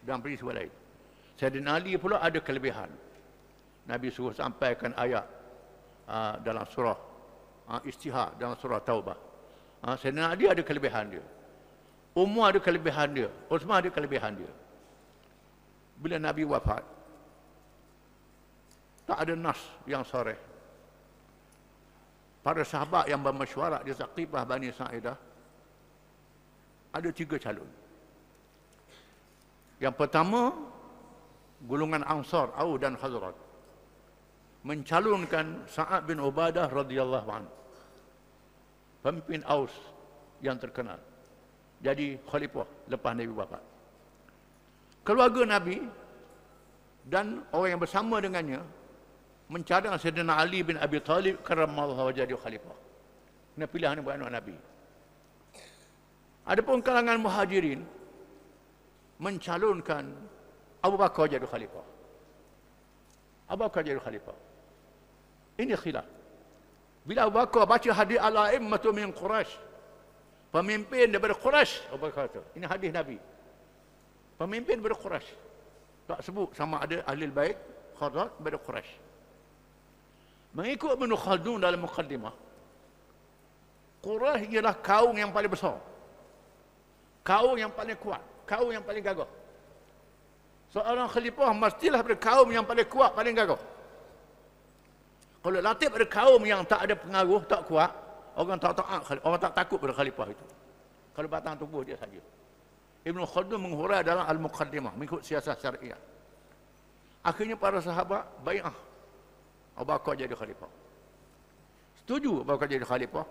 [SPEAKER 1] dan peristiwa lain. Sayyidina Ali pula ada kelebihan. Nabi suruh sampaikan ayat dalam surah Istihar, dalam surah Taubah. Sayyidina Ali ada kelebihan dia. Umar ada kelebihan dia. Utsman ada kelebihan dia. Bila Nabi wafat, tak ada nas yang sharih. Para sahabat yang bermesyuarat di Saqifah Bani Sa'idah, ada 3 calon. Yang pertama, golongan Ansar, Aus dan Khazraj, mencalonkan Sa'ad bin Ubadah radhiyallahu anhu, pemimpin Aus yang terkenal, jadi khalifah lepas Nabi wafat. Keluarga Nabi dan orang yang bersama dengannya mencadang Sayyidina Ali bin Abi Talib karramallahu wajhahu jadi khalifah. Kena pilihan bukan anak Nabi. Adapun kalangan Muhajirin mencalonkan Abu Bakar jadi khalifah. Abu Bakar jadi khalifah. Ini khilaf. Bila Abu Bakar baca hadis al-a'immatu min Quraisy, pemimpin daripada Quraisy, Abu Bakar kata, ini hadis Nabi. Pemimpin daripada Quraisy. Tak sebut sama ada ahli bait, Khazraj daripada Quraisy. Mengikut Ibn Khaldun dalam muqaddimah, Quraisy ialah kaum yang paling besar. Kaum yang paling kuat, kaum yang paling gagah. Seorang khalifah mestilah pada kaum yang paling kuat, paling gagah. Kalau latih pada kaum yang tak ada pengaruh, tak kuat, orang tak taat, orang tak takut pada khalifah itu. Kalau batang tubuh dia saja. Ibn Khaldun menghurai dalam Al-Muqaddimah mengikut siasat syariah. Akhirnya para sahabat bai'ah Abu Bakar jadi khalifah. Setuju Abu Bakar jadi khalifah.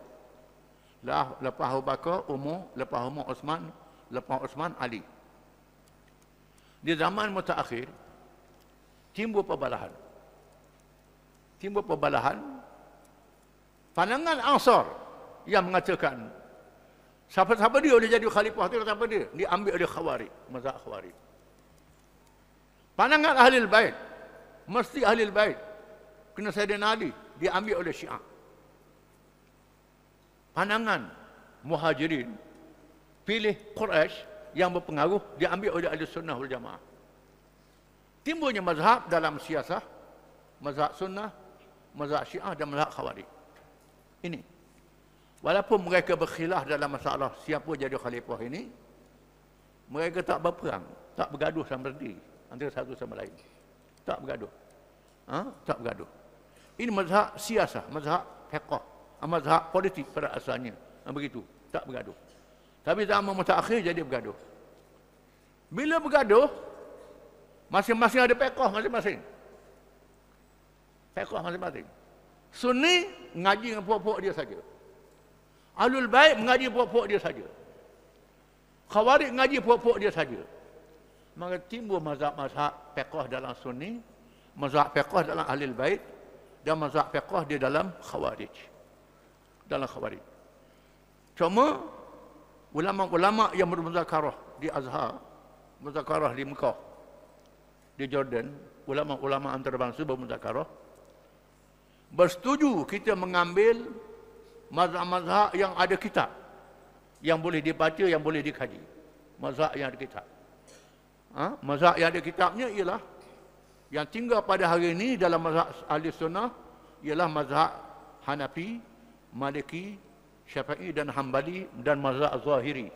[SPEAKER 1] Lepas Abu Bakar, Umar, lepas Umar Uthman, lepas Uthman Ali. Di zaman mutaakhir timbul perbalahan. Timbul perbalahan. Pandangan Ansar yang mengatakan siapa-siapa dia boleh jadi khalifah tu, siapa dia? Diambil oleh Khawarij, mazhab Khawarij. Pandangan ahli bait, mesti ahli bait kena Sayyidina Ali, diambil oleh Syiah. Pandangan Muhajirin, pilih Quraisy yang berpengaruh, diambil oleh ahli sunnah wal jamaah. Timbulnya mazhab dalam siasah, mazhab sunnah, mazhab Syiah dan mazhab Khawarij. Ini. Walaupun mereka berkhilaf dalam masalah siapa jadi khalifah ini, mereka tak berperang, tak bergaduh sama berdiri antara satu sama lain. Tak bergaduh. Tak bergaduh. Ini mazhab siasah, mazhab fiqh, mazhab politik pada asalnya. Begitu, tak bergaduh. Tapi zaman mutaakhir jadi bergaduh. Bila bergaduh, masing-masing ada fiqh masing-masing. Fiqh masing-masing. Sunni ngaji dengan puak-puak dia saja. Ahlul Bait mengaji puak-puak dia saja. Khawarij ngaji puak-puak dia saja. Maka timbul mazhab-mazhab fiqh dalam Sunni, mazhab fiqh dalam Ahlul Bait dan mazhab fiqh di dalam Khawarij. Dalam Khawarij. Cuma ulama-ulama yang bermuzakarah di Azhar, muzakarah di Mekah, di Jordan, ulama-ulama antarabangsa bermuzakarah, bersetuju kita mengambil mazhab-mazhab yang ada kitab, yang boleh dibaca, yang boleh dikaji. Mazhab yang ada kitab. Mazhab yang ada kitabnya ialah yang tinggal pada hari ini dalam mazhab Ahli Sunnah ialah mazhab Hanafi, Maliki, Syafi'i dan Hambali dan mazhab Zahiri.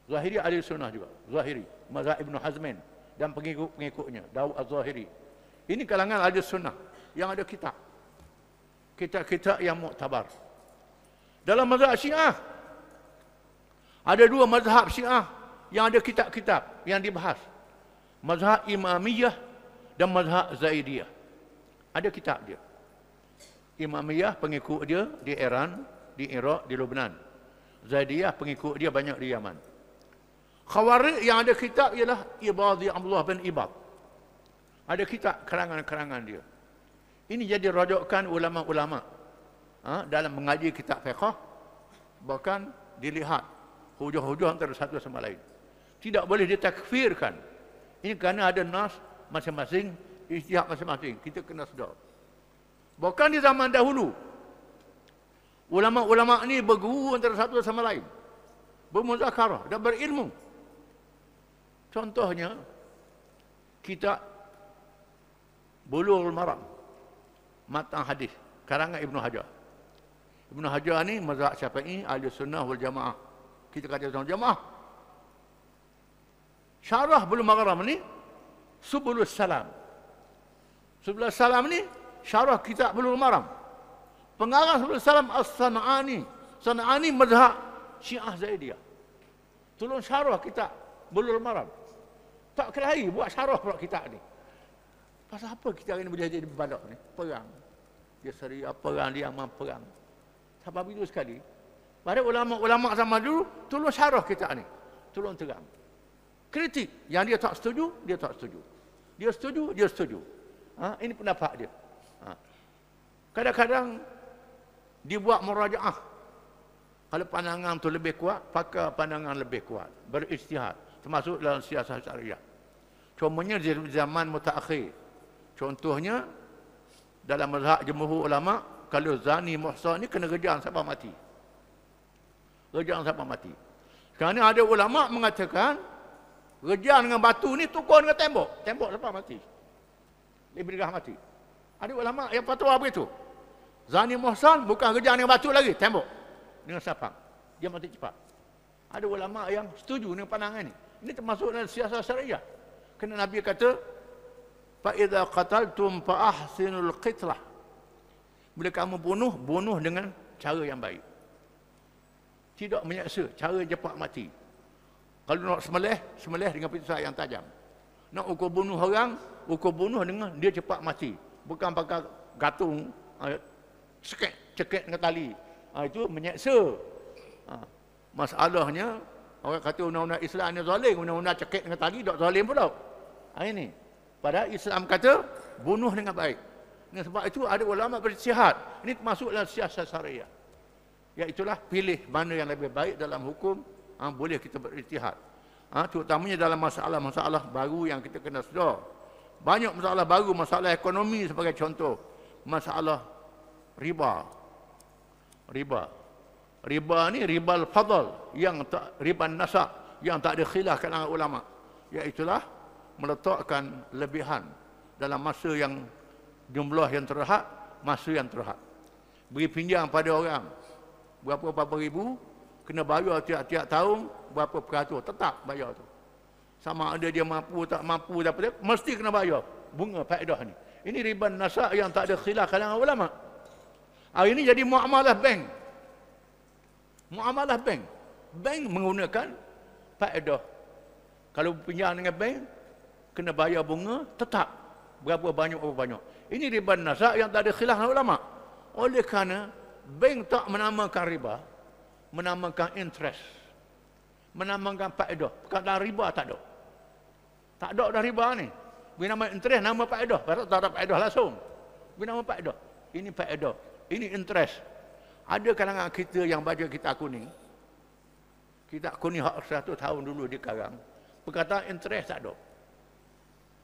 [SPEAKER 1] Zahiri Ahli Sunnah juga. Zahiri, mazhab Ibn Hazmin dan pengikut-pengikutnya, Daud Az-Zahiri. Ini kalangan Ahli Sunnah yang ada kitab. Kitab-kitab yang muktabar. Dalam mazhab Syiah ada dua mazhab Syiah yang ada kitab-kitab yang dibahas. Mazhab Imamiyah dan mazhab Zaidiyah. Ada kitab dia. Imamiyah pengikut dia di Iran, di Iraq, di Lebanon. Zaidiyah pengikut dia banyak di Yaman. Khawarij yang ada kitab ialah Ibadhi Abdullah bin Ibad. Ada kitab karangan-karangan dia. Ini jadi rujukan ulama-ulama dalam mengaji kitab fiqh, bahkan dilihat hujah-hujah antara satu sama lain. Tidak boleh ditakfirkan. Ini kerana ada nas masing-masing, ijtihad masing-masing. Kita kena sedar. Bahkan di zaman dahulu, ulama-ulama ini berguru antara satu sama lain, bermuzakarah dan berilmu. Contohnya, kitab Bulughul Maram, Matan Hadis, karangan Ibnu Hajar. Ibnu Hajar ni mazhab Syafi'i, Ahli Sunnah wal Jamaah. Kita kata sama jamaah. Syarah Bulughul Maram ni Subulus Salam. Subulus Salam ni syarah kitab Bulughul Maram. Pengarang Subulus Salam As-San'ani. San'ani mazhab Syiah Zaidiyah. Tolong syarah kitab Bulughul Maram. Tak kelahi buat syarah pula kitab ni. Pasal apa kita ini boleh jadi balak ni? Perang. Dia seri perang, dia aman perang. Sebab itu sekali. Pada ulama-ulama zaman dulu, tolong syarah kitab ni. Tolong terang. Kritik. Yang dia tak setuju, dia tak setuju. Dia setuju, dia setuju. Ini pendapat dia. Kadang-kadang dibuat murajaah. Kalau pandangan tu lebih kuat, pakai pandangan lebih kuat. Berijtihad. Termasuk dalam siasat syariah. Contohnya di zaman mutaakhir. Contohnya dalam mazhab jumhur ulama, kalau zani muhsan ni kena rejam sampai mati. Rejam sampai mati. Sekarang ada ulama mengatakan rejam dengan batu ni tukar dengan tembok. Tembok sampai mati. Lebih gerah mati. Ada ulama yang fatwa begitu. Zani muhsan bukan rejam dengan batu lagi, tembok. Dengan sapang. Dia mati cepat. Ada ulama yang setuju dengan pandangan ni. Ini termasuk dalam siasat syariah. Kerana Nabi kata, "Fa-idza qataltum fa ahsinul qitlah." Bila kamu bunuh, bunuh dengan cara yang baik. Tidak menyaksa, cara cepat mati. Kalau nak sembelih, sembelih dengan pisau yang tajam. Nak ukur bunuh orang, ukur bunuh dengan dia cepat mati. Bukan pakai gatung, cekik dengan tali. Itu menyaksa. Masalahnya, orang kata undang-undang Islam ni zalim, undang-undang cekik dengan tali tak zalim pula. Ini. Padahal Islam kata bunuh dengan baik. Dengan sebab itu ada ulama berijtihad. Ini termasuk dalam siasat syariah. Iaitulah pilih mana yang lebih baik dalam hukum, boleh kita berijtihad. Terutamanya dalam masalah-masalah baru yang kita kena sedar. Banyak masalah baru, masalah ekonomi sebagai contoh. Masalah riba. Riba ni riba al-fadl, yang tak riba nasab, yang tak ada khilaf kalangan ulama. Iaitulah meletakkan lebihan dalam masa yang jumlah yang terhad, masa yang terhad. Beri pinjam pada orang berapa ribu, kena bayar tiap-tiap tahun berapa peratus, tetap bayar tu. Sama ada dia mampu tak mampu dapat, mesti kena bayar bunga faedah ni. Ini riba nasab yang tak ada khilaf kalangan ulama. Hari ini jadi muamalah bank. Muamalah bank. Bank menggunakan faedah. Kalau pinjam dengan bank, kena bayar bunga tetap. Berapa banyak. Ini riba nazak yang tak ada khilaf ulama. Oleh kerana bank tak menamakan riba, menamakan interest, menamakan faedah. Perkataan riba tak ada. Tak ada dah riba ni. Bila nama interest, nama faedah. Pasal tak ada faedah langsung. Bila nama faedah. Ini faedah. Ini interest. Ada kalangan kita yang baca kitab kuning. Kitab kuning 100 tahun dulu di Karang. Perkataan interest tak ada.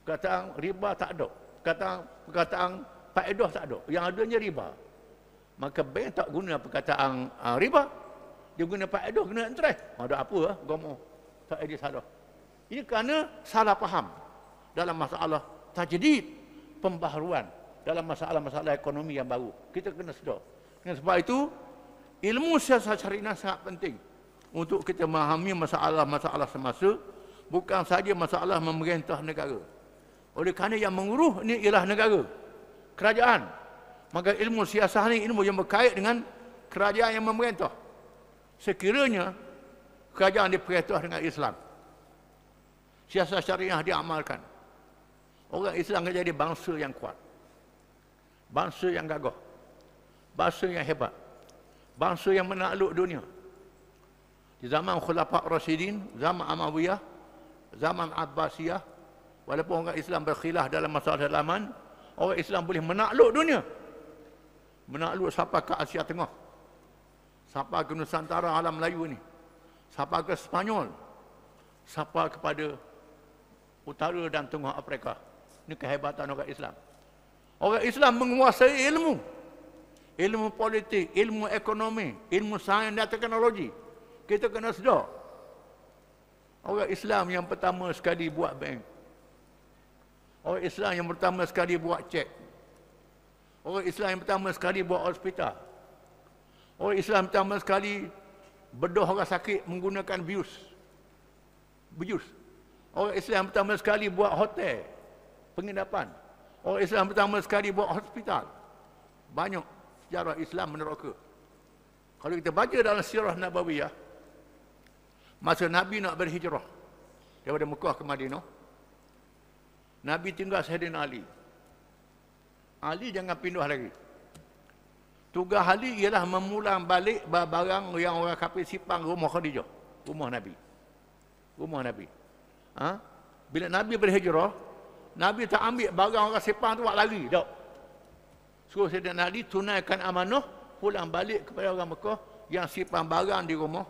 [SPEAKER 1] Perkataan riba tak ada. Perkataan faedah tak ada. Yang adanya riba. Maka bank tak guna perkataan riba. Dia guna faedah, guna interest. Ada apa lah, gomoh. Tak ada salah. Ini kerana salah faham dalam masalah tajdid, pembaharuan dalam masalah-masalah ekonomi yang baru. Kita kena sedar. Dengan sebab itu, ilmu siasat syariah sangat penting untuk kita memahami masalah-masalah semasa, bukan saja masalah memerintah negara. Oleh kerana yang menguruh ini ialah negara, kerajaan. Maka ilmu siasat ini ilmu yang berkait dengan kerajaan yang memerintah. Sekiranya kerajaan diperintah dengan Islam, siasat syariah diamalkan, orang Islam akan jadi bangsa yang kuat, bangsa yang gagah, bangsa yang hebat, bangsa yang menakluk dunia. Di zaman Khulafa' Rasyidin, zaman Amawiyah, zaman Abbasiyah, walaupun orang Islam berkhilaf dalam masalah dalaman, orang Islam boleh menakluk dunia. Menakluk sampai ke Asia Tengah, sampai ke Nusantara alam Melayu ni, sampai ke Spanyol, sampai kepada utara dan tengah Afrika. Ini kehebatan orang Islam. Orang Islam menguasai ilmu. Ilmu politik, ilmu ekonomi, ilmu sains dan teknologi. Kita kena sedar. Orang Islam yang pertama sekali buat bank. Orang Islam yang pertama sekali buat cek. Orang Islam yang pertama sekali buat hospital. Orang Islam yang pertama sekali bedah orang sakit menggunakan bius. Orang Islam yang pertama sekali buat hotel, penginapan. Orang Islam yang pertama sekali buat hospital. Banyak sejarah Islam meneroka. Kalau kita baca dalam sirah Nabawiyah, masa Nabi nak berhijrah daripada Mekah ke Madinah, Nabi tinggal Sayyidina Ali. Ali jangan pindah lagi. Tugas Ali ialah memulang balik barang yang orang kafir simpan rumah Khadijah, rumah Nabi. Rumah Nabi. Bila Nabi berhijrah, Nabi tak ambil barang orang simpan tu buat lari, tak. Suruh Sayyidina Ali tunaikan amanah, pulang balik kepada orang Mekah yang simpan barang di rumah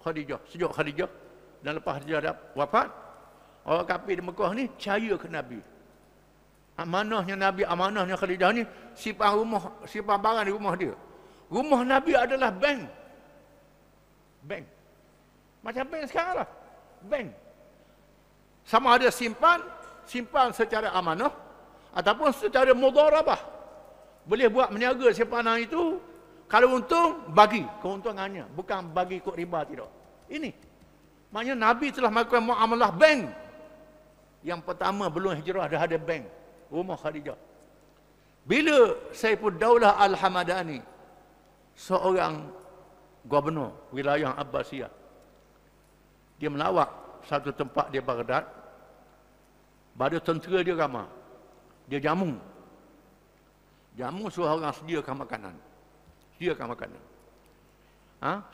[SPEAKER 1] Khadijah, sejak Khadijah. Dan lepas Khadijah dah wafat, orang kafir di Mekah ni percaya ke Nabi. Amanahnya Nabi, amanahnya Khadijah ni simpan barang di rumah dia. Rumah Nabi adalah bank. Bank. Macam bank sekarang lah. Bank. Sama ada simpan secara amanah ataupun secara mudharabah. Boleh buat meniaga simpanan itu, kalau untung bagi keuntungannya, bukan bagi ikut riba, tidak. Ini. Maknanya Nabi telah melakukan muamalah bank. Yang pertama belum hijrah dah ada bank. Rumah Khadijah. Bila Saifuddaulah Al-Hamadani, seorang gubernur wilayah Abbasiyah, dia melawat satu tempat di Baghdad, pada tentera dia ramai. Dia jamu. Jamu suruh orang sediakan makanan. Sediakan makanan.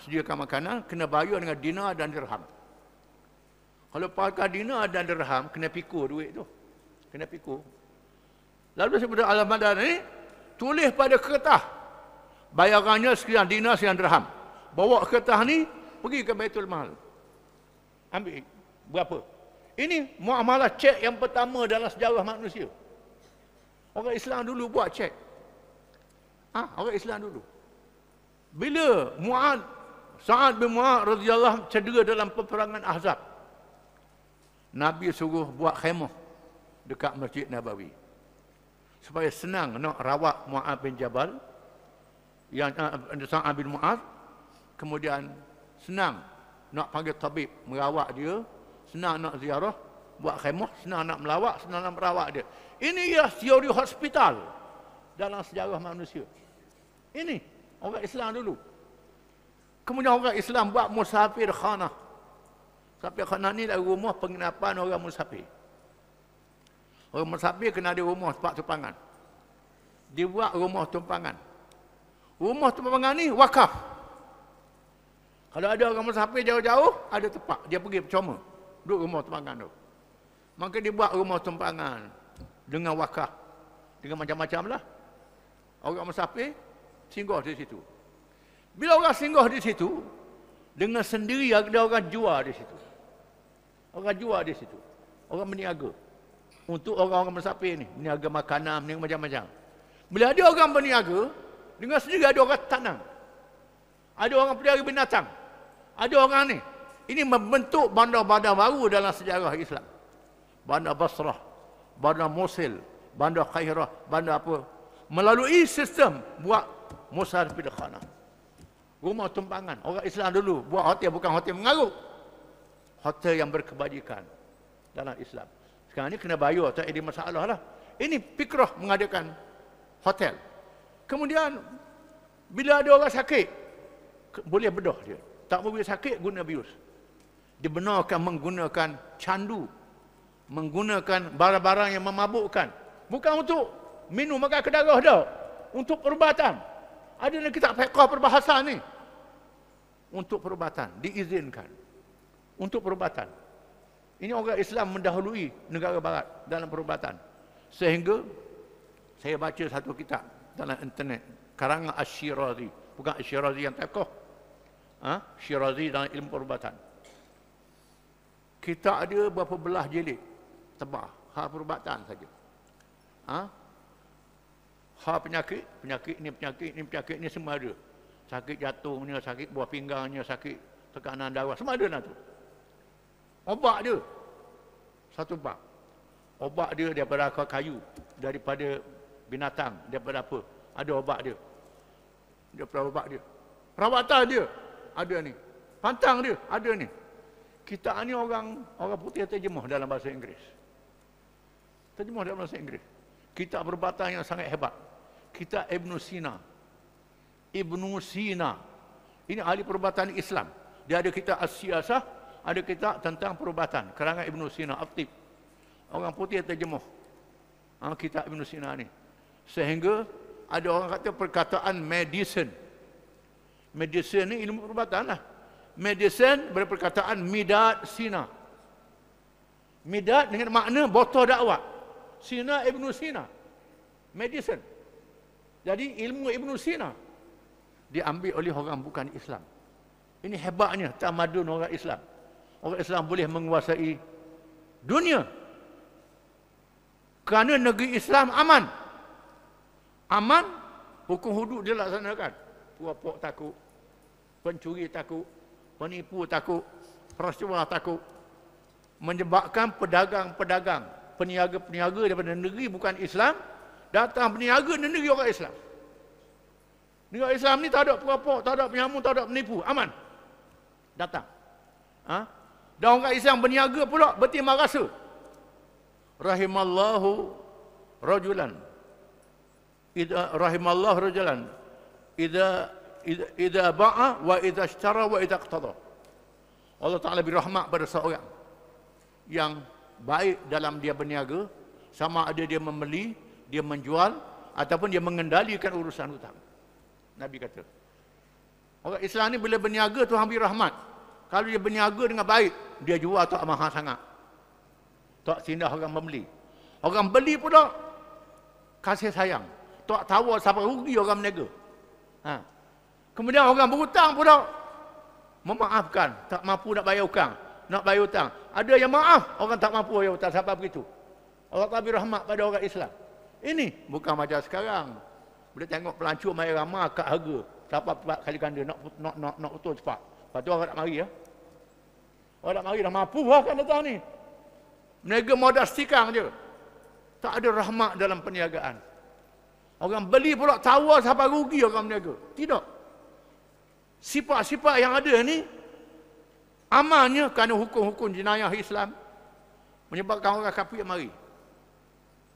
[SPEAKER 1] Sediakan makanan, kena bayar dengan dinar dan dirham. Kalau pakai dinar dan dirham, kena pikul duit tu. Kena pikul. Lalu seperti Al-Hamadani ni, tulis pada kertas. Bayarannya sekian dinar, sekian dirham. Bawa kertas ni, pergi ke Baitul Mal. Ambil berapa? Ini muamalah cek yang pertama dalam sejarah manusia. Orang Islam dulu buat cek. Orang Islam dulu. Bila Sa'ad bin Mu'adz radhiyallahu cedera dalam peperangan Ahzab, Nabi suruh buat khemah dekat Masjid Nabawi. Supaya senang nak rawat Mu'adz bin Jabal, yang Sa'ad bin Mu'adz, kemudian senang nak panggil tabib merawat dia, senang nak ziarah, buat khemah, senang nak melawat, senang nak merawat dia. Ini ialah teori hospital dalam sejarah manusia. Ini orang Islam dulu. Kemudian orang Islam buat musafir khanah. Musafir khanah ni dari rumah penginapan orang musafir. Orang musafir kena ada rumah tempat tumpangan. Dia buat rumah tumpangan. Rumah tumpangan ni wakaf. Kalau ada orang musafir jauh-jauh, ada tempat. Dia pergi percuma. Duduk rumah tumpangan tu. Maka dia buat rumah tumpangan. Dengan wakaf. Dengan macam-macam lah. Orang musafir singgah di situ. Bila orang singgah di situ, dengan sendiri ada orang jual di situ. Orang jual di situ. Orang berniaga. Untuk orang-orang musafir ni. Berniaga makanan, berniaga macam-macam. Bila ada orang berniaga, dengan sendiri ada orang tanam. Ada orang pelihara binatang. Ada orang ni. Ini membentuk bandar-bandar baru dalam sejarah Islam. Bandar Basrah, bandar Mosul, bandar Khairah, bandar apa. Melalui sistem buat musafir khanah. Rumah tumpangan. Orang Islam dulu buat hotel, bukan hotel mengarut. Hotel yang berkebajikan dalam Islam. Sekarang ni kena bayar, tak ada masalah lah. Ini fikrah mengadakan hotel. Kemudian, bila ada orang sakit, boleh bedah dia. Tak boleh sakit, guna bius. Dibenarkan menggunakan candu. Menggunakan barang-barang yang memabukkan. Bukan untuk minum makan ke darah dah. Untuk perubatan. Ada dalam kitab fiqh perbahasan ni. Untuk perubatan. Diizinkan. Untuk perubatan. Ini orang Islam mendahului negara barat dalam perubatan. Sehingga saya baca satu kitab dalam internet. Karangan Asy-Syirazi. Bukan Asy-Syirazi yang fiqh. Syirazi dalam ilmu perubatan. Kita ada berapa belah jilid tebal. Hal perubatan saja. Hal penyakit ni semua ada. Sakit jatuhnya, sakit buah pinggangnya, sakit tekanan darah, semua ada lah tu. Obat dia. Satu bab. Obat dia daripada akar kayu, daripada binatang, daripada apa. Ada obat dia. Daripada obat dia. Perawatan dia. Ada ni. Pantang dia. Ada ni. Kita ni orang putih terjemah dalam bahasa Inggeris. Terjemah dalam bahasa Inggeris. Kitab perubatan yang sangat hebat. Kitab Ibn Sina. Ibn Sina. Ini ahli perubatan Islam. Dia ada kitab As-Siyasah, ada kitab tentang perubatan. Karangan Ibn Sina, Aftib. Orang putih terjemah. Kitab Ibn Sina ni. Sehingga ada orang kata perkataan medicine. Medicine ni ilmu perubatan lah. Medicine berperkataan Midad Sina. Midad dengan makna botol dakwah. Sina Ibn Sina. Medicine. Jadi ilmu Ibn Sina diambil oleh orang bukan Islam. Ini hebatnya tamadun orang Islam. Orang Islam boleh menguasai dunia. Kerana negeri Islam aman. Aman, hukum hudud dia laksanakan. Perampok takut, pencuri takut, penipu takut, rasuah takut. Menyebabkan pedagang-pedagang, peniaga-peniaga daripada negeri bukan Islam, datang berniaga di negeri orang Islam. Negeri Islam ni tak ada perampok, tak ada penyamun, tak ada penipu. Aman. Datang. Dan orang Islam berniaga pula bertimbang rasa. Rahimallahu rajulan. Rahimallahu rajulan. Idza ba'a wa idza ishtara wa idza iqtada. Allah Ta'ala berrahmat pada seorang yang baik dalam dia berniaga, sama ada dia membeli, dia menjual, ataupun dia mengendalikan urusan hutang. Nabi kata, orang Islam ni bila berniaga Tuhan beri rahmat. Kalau dia berniaga dengan baik, dia jual tak mahal sangat. Tak sindah orang membeli. Orang beli pula kasih sayang. Tak tahu siapa rugi orang berniaga. Kemudian orang berhutang pula memaafkan, tak mampu nak bayar hutang, nak bayar hutang. Ada yang maaf, orang tak mampu bayar hutang, sampai begitu. Allah Ta'ala beri rahmat pada orang Islam. Ini bukan macam sekarang. Bila tengok pelancur mai ramai kat harga, siapa kali ganda nak betul cepat. Lepas tu orang nak mari ya. Orang nak mari dah mampu lah kan datang ni. Mereka modal tikang je. Tak ada rahmat dalam perniagaan. Orang beli pula tahu siapa rugi orang berniaga. Tidak. Sifat-sifat yang ada ni amannya kerana hukum-hukum jenayah Islam menyebabkan orang kafir mari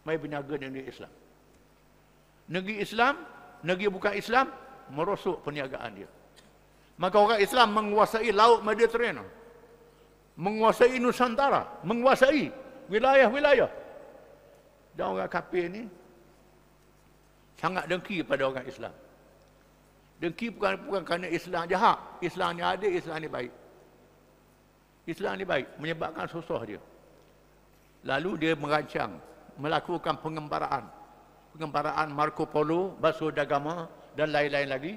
[SPEAKER 1] berniaga di negeri Islam. Negeri Islam, negeri bukan Islam, merosot perniagaan dia. Maka orang Islam menguasai laut Mediterranean, menguasai Nusantara, menguasai wilayah-wilayah. Dan orang kafir ni sangat dengki pada orang Islam. Dengki bukan kerana Islam jahat. Islam ni adil, Islam ni baik. Islam ni baik, menyebabkan susah dia. Lalu dia merancang, melakukan pengembaraan. Pengembaraan Marco Polo, Vasco da Gama dan lain-lain lagi.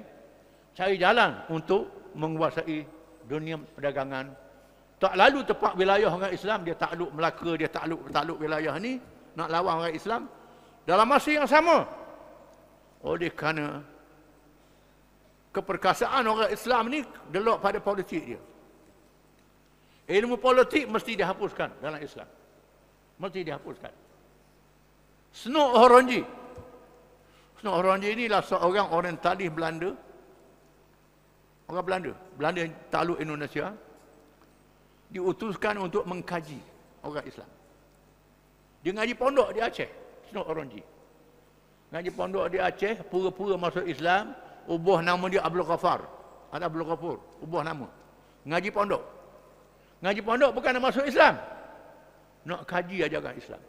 [SPEAKER 1] Cari jalan untuk menguasai dunia perdagangan. Tak lalu tepat wilayah orang Islam, dia takluk Melaka, dia takluk wilayah ni, nak lawan orang Islam. Dalam masa yang sama, oleh kerana keperkasaan orang Islam ni delok pada politik dia. Ilmu politik mesti dihapuskan dalam Islam. Mesti dihapuskan. Snow Horonji. Snow Horonji inilah seorang orientalis Belanda. Orang Belanda. Belanda yang takluk Indonesia. Diutuskan untuk mengkaji orang Islam. Dia ngaji pondok di Aceh. Snow Horonji. Ngaji pondok di Aceh, pura-pura masuk Islam, ubah nama dia Abdul Ghaffar. Ada Abdul Ghaffar, ubah nama. Ngaji pondok. Ngaji pondok bukan nak masuk Islam. Nak kaji ajaran Islam.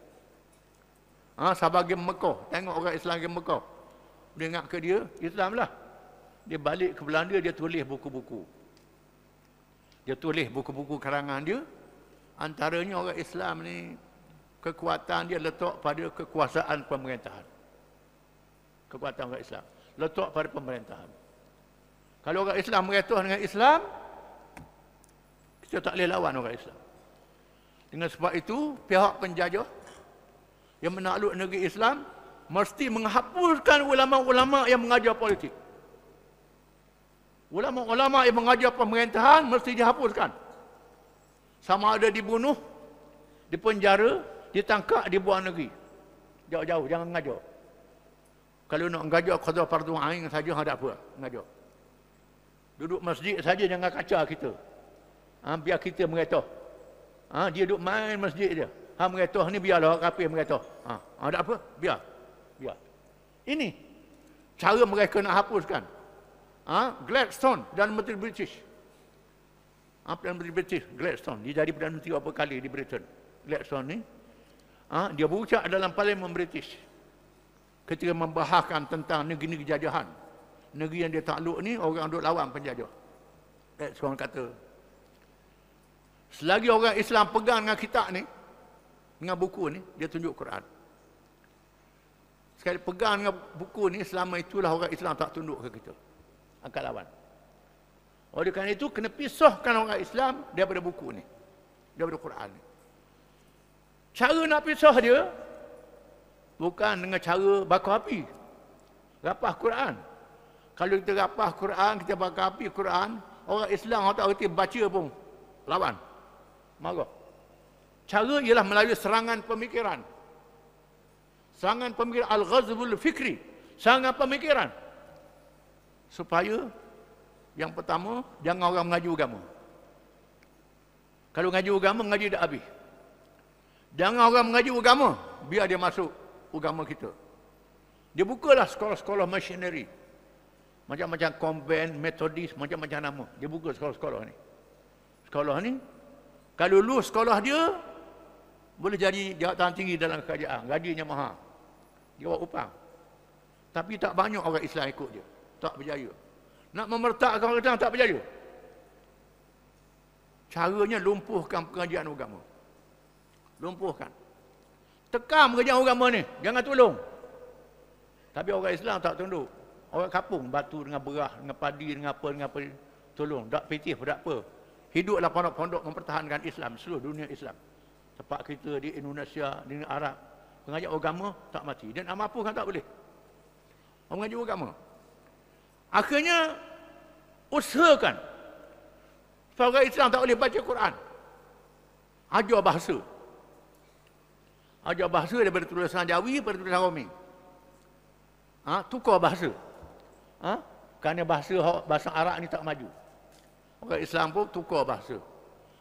[SPEAKER 1] Sebagai Mekah, tengok orang Islam ke Mekah. Dia ingat ke dia, Islam lah. Dia balik ke Belanda, dia tulis buku-buku. Dia tulis buku-buku karangan dia. Antaranya orang Islam ni, kekuatan dia letak pada kekuasaan pemerintahan. Kekuatan orang Islam letak pada pemerintahan. Kalau orang Islam meretoh dengan Islam, kita tak boleh lawan orang Islam. Dengan sebab itu, pihak penjajah yang menakluk negeri Islam mesti menghapuskan ulama-ulama yang mengajar politik. Ulama-ulama yang mengajar pemerintahan mesti dihapuskan. Sama ada dibunuh, dipenjara, ditangkap, dibuang negeri. Jauh-jauh, jangan mengajar. Kalau nak mengajar qada fardu ain saja, tak apa mengajar. Duduk masjid saja, jangan kacau kita. Biar kita meretoh. Dia duduk main masjid dia. Meretoh ni biarlah orang kafir meretoh. Tak apa, biar. Ini cara mereka nak hapuskan. Gladstone, Perdana Menteri British. Perdana Menteri British, Gladstone. Dia jadi Perdana Menteri berapa kali di Britain. Gladstone ni. Dia berucap dalam Parlimen British. Ketika membahaskan tentang negeri-negeri jajahan. Negeri yang dia takluk ni, orang duduk lawan penjajah. Gladstone kata, selagi orang Islam pegang dengan kitab ni, dengan buku ni, dia tunjuk Quran. Sekali pegang dengan buku ni, selama itulah orang Islam tak tunduk ke kita. Akan lawan. Oleh kerana itu, kena pisahkan orang Islam daripada buku ni. Daripada Quran ni. Cara nak pisah dia, bukan dengan cara bakar api. Rapah Quran. Kalau kita rapah Quran, kita bakar api Quran, orang Islam orang tak kerti baca pun lawan. Marah. Cara ialah melalui serangan pemikiran. Serangan pemikiran, al-ghazwul fikri. Serangan pemikiran. Supaya yang pertama, jangan orang mengaji agama. Kalau mengaji agama, mengaji tak habis. Jangan orang mengaji agama, biar dia masuk agama kita. Dia bukalah sekolah-sekolah missionary. Macam-macam konvent, metodis, macam-macam nama. Dia buka sekolah-sekolah ni. Sekolah ni, kalau lulus sekolah dia, boleh jadi jawatan tinggi dalam kerajaan. Gajinya mahal. Dia buat upang. Tapi tak banyak orang Islam ikut dia. Tak berjaya. Nak memertakkan orang Islam tak berjaya. Caranya lumpuhkan pengajian agama. Lumpuhkan. Tekam pengajian agama ni. Jangan tolong. Tapi orang Islam tak tunduk. Orang kampung batu dengan berah, dengan padi, dengan apa. Tolong. Tak pitih, tak apa. Hiduplah pondok-pondok mempertahankan Islam. Seluruh dunia Islam. Tempat kita di Indonesia, di Arab. Pengajian agama tak mati. Dan mampu kan tak boleh. Orang mengaji agama. Akhirnya, usahakan. Supaya orang Islam tak boleh baca Quran. Ajar bahasa. Ajar bahasa daripada tulisan Jawi pada tulisan Romi. Tukar bahasa. Kerana bahasa Arab ni tak maju. Orang Islam pun tukar bahasa.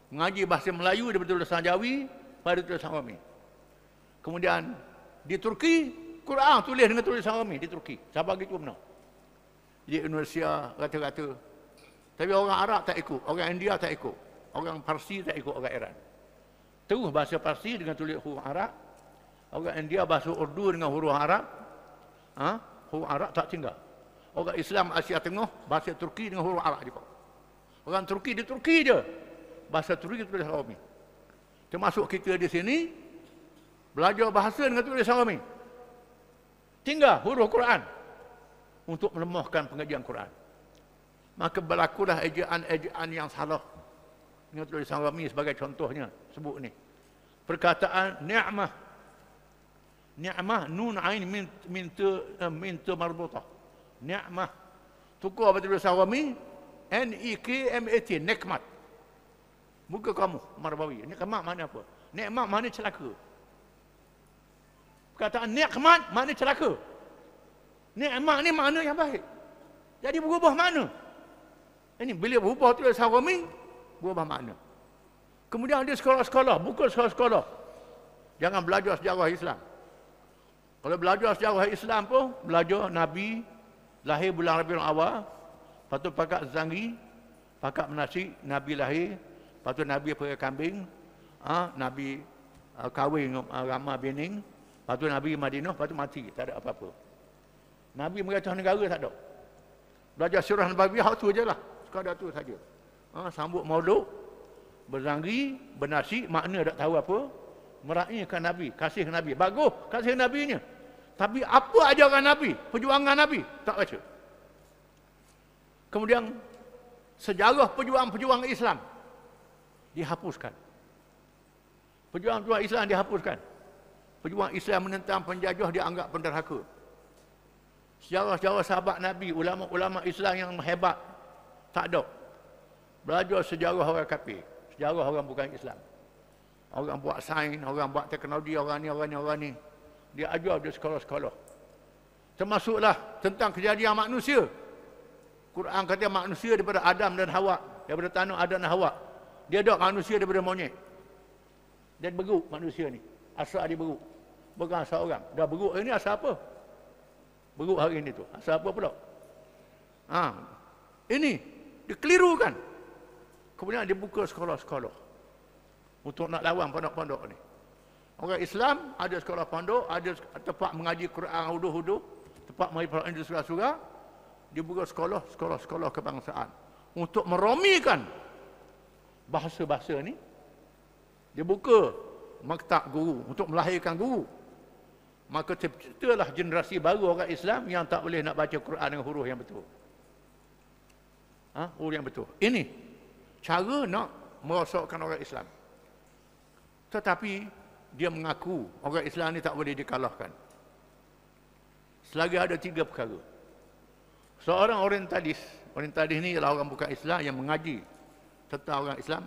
[SPEAKER 1] Mengaji bahasa Melayu daripada tulisan Jawi pada tulisan Romi. Kemudian di Turki, Quran tulis dengan tulisan Romi di Turki. Siapa gitu benar. di Indonesia rata-rata. Tapi orang Arab tak ikut, orang India tak ikut, orang Parsi tak ikut orang Iran. Terus bahasa Parsi dengan tulis huruf Arab, orang India bahasa Urdu dengan huruf Arab, huruf Arab tak tinggal. Orang Islam Asia Tengah bahasa Turki dengan huruf Arab juga. Orang Turki di Turki je, bahasa Turki tulis Arami. Termasuk kita di sini belajar bahasa dengan tulis Arami. Tinggal huruf Quran untuk melemahkan pengajian Quran. Maka berlakulah ejaan-ejaan yang salah. Dengan tulis Arami sebagai contohnya sebut ni. Perkataan ni'mah. Ni'mah nun ain min ta marbutah. Ni'mah. Tukar apa tulis Arami? Nikmat. Nikmat. Bukan kamu Marbawi. Nikmat makna apa? Nikmat makna celaka. Perkataan nikmat makna celaka. Nikmat ni makna yang baik. Jadi berubah makna. Ini bila berubah tulis Arami, berubah makna. Kemudian ada sekolah-sekolah, bukan sekolah-sekolah. Jangan belajar sejarah Islam. Kalau belajar sejarah Islam pun, belajar Nabi lahir bulan Rabiul Awal, lepas tu pakat Zangi, pakat menasik, Nabi lahir, lepas tu Nabi pergi kambing, Nabi kahwin Rama Bening, lepas tu Nabi Madinah, lepas tu mati, tak ada apa-apa. Nabi merintah negara tak ada. Belajar surah Nabi, hak tu je lah. Sekadar tu saja. Sambut maulud, berzanggi, bernasik, makna tak tahu apa, meraihkan Nabi, kasih Nabi. Bagus kasih Nabinya. Tapi apa ajaran Nabi, perjuangan Nabi, tak baca. Kemudian sejarah pejuang-pejuang Islam dihapuskan. Pejuang-pejuang Islam dihapuskan. Pejuang Islam menentang penjajah dianggap penderhaka. Sejarah-sejarah sahabat Nabi, ulama-ulama Islam yang hebat, tak ada. Belajar sejarah orang kafir, sejarah orang bukan Islam. Orang buat sains, orang buat teknologi, orang ni. Dia ajar di sekolah-sekolah. Termasuklah tentang kejadian manusia. Quran kata manusia daripada Adam dan Hawa, daripada tanah Adam dan Hawa. Dia ada manusia daripada monyet. Dan beruk manusia ni. Asal dia beruk. Bukan asal orang. Dah beruk ini asal apa? Beruk hari ini tu. Asal apa pula? Ini dikelirukan. Kemudian dia buka sekolah-sekolah untuk nak lawan pondok-pondok ni. Orang Islam ada sekolah pondok, ada tempat mengaji Quran huduh-huduh, tempat mengaji Quran di surah-surah. Dia buka sekolah kebangsaan untuk meromikan bahasa-bahasa ni. Dia buka maktab guru untuk melahirkan guru. Maka terciptalah generasi baru orang Islam yang tak boleh nak baca Quran dengan huruf yang betul. Huruf yang betul. Ini cara nak merosakkan orang Islam. Tetapi dia mengaku orang Islam ni tak boleh dikalahkan. Selagi ada 3 perkara. Seorang orientalis ni ialah orang bukan Islam yang mengaji tentang orang Islam.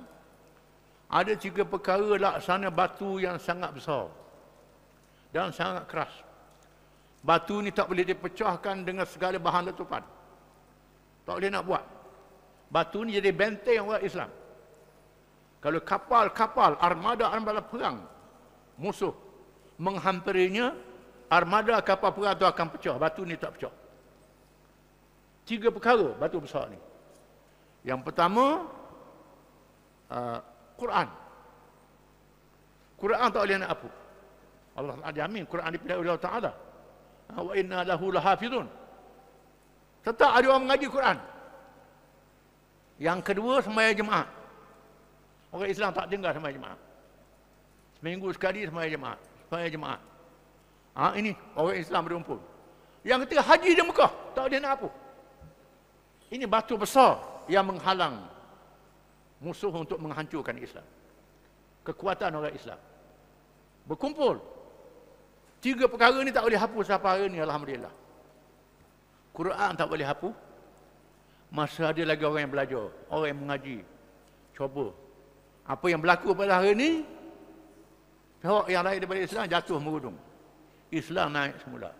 [SPEAKER 1] Ada 3 perkara laksana batu yang sangat besar dan sangat keras. Batu ni tak boleh dipecahkan dengan segala bahan letupan. Tak boleh nak buat. Batu ni jadi benteng orang Islam. Kalau kapal-kapal, armada perang musuh menghampirinya, armada kapal perang itu akan pecah. Batu ni tak pecah. 3 perkara batu besar ni. Yang pertama, Quran. Quran tak boleh nak apa. Allah Ta'ala jamin Quran dipilih oleh Allah Ta'ala. Wa inna lahu lahafizun. Tetap ada orang mengaji Quran. Yang kedua, sembahyang jemaah. Orang Islam tak tinggal sembahyang jemaah. Seminggu sekali sembahyang jemaah. Ini orang Islam berkumpul. Yang ketiga, haji di Mekah. Tak boleh nak apa. Ini batu besar yang menghalang musuh untuk menghancurkan Islam. Kekuatan orang Islam berkumpul. 3 perkara ni tak boleh hapus sampai hari ni, alhamdulillah. Quran tak boleh hapus. Masa ada lagi orang yang belajar, orang yang mengaji. Cuba. Apa yang berlaku pada hari ini, pihak yang lain daripada Islam jatuh merudung. Islam naik semula.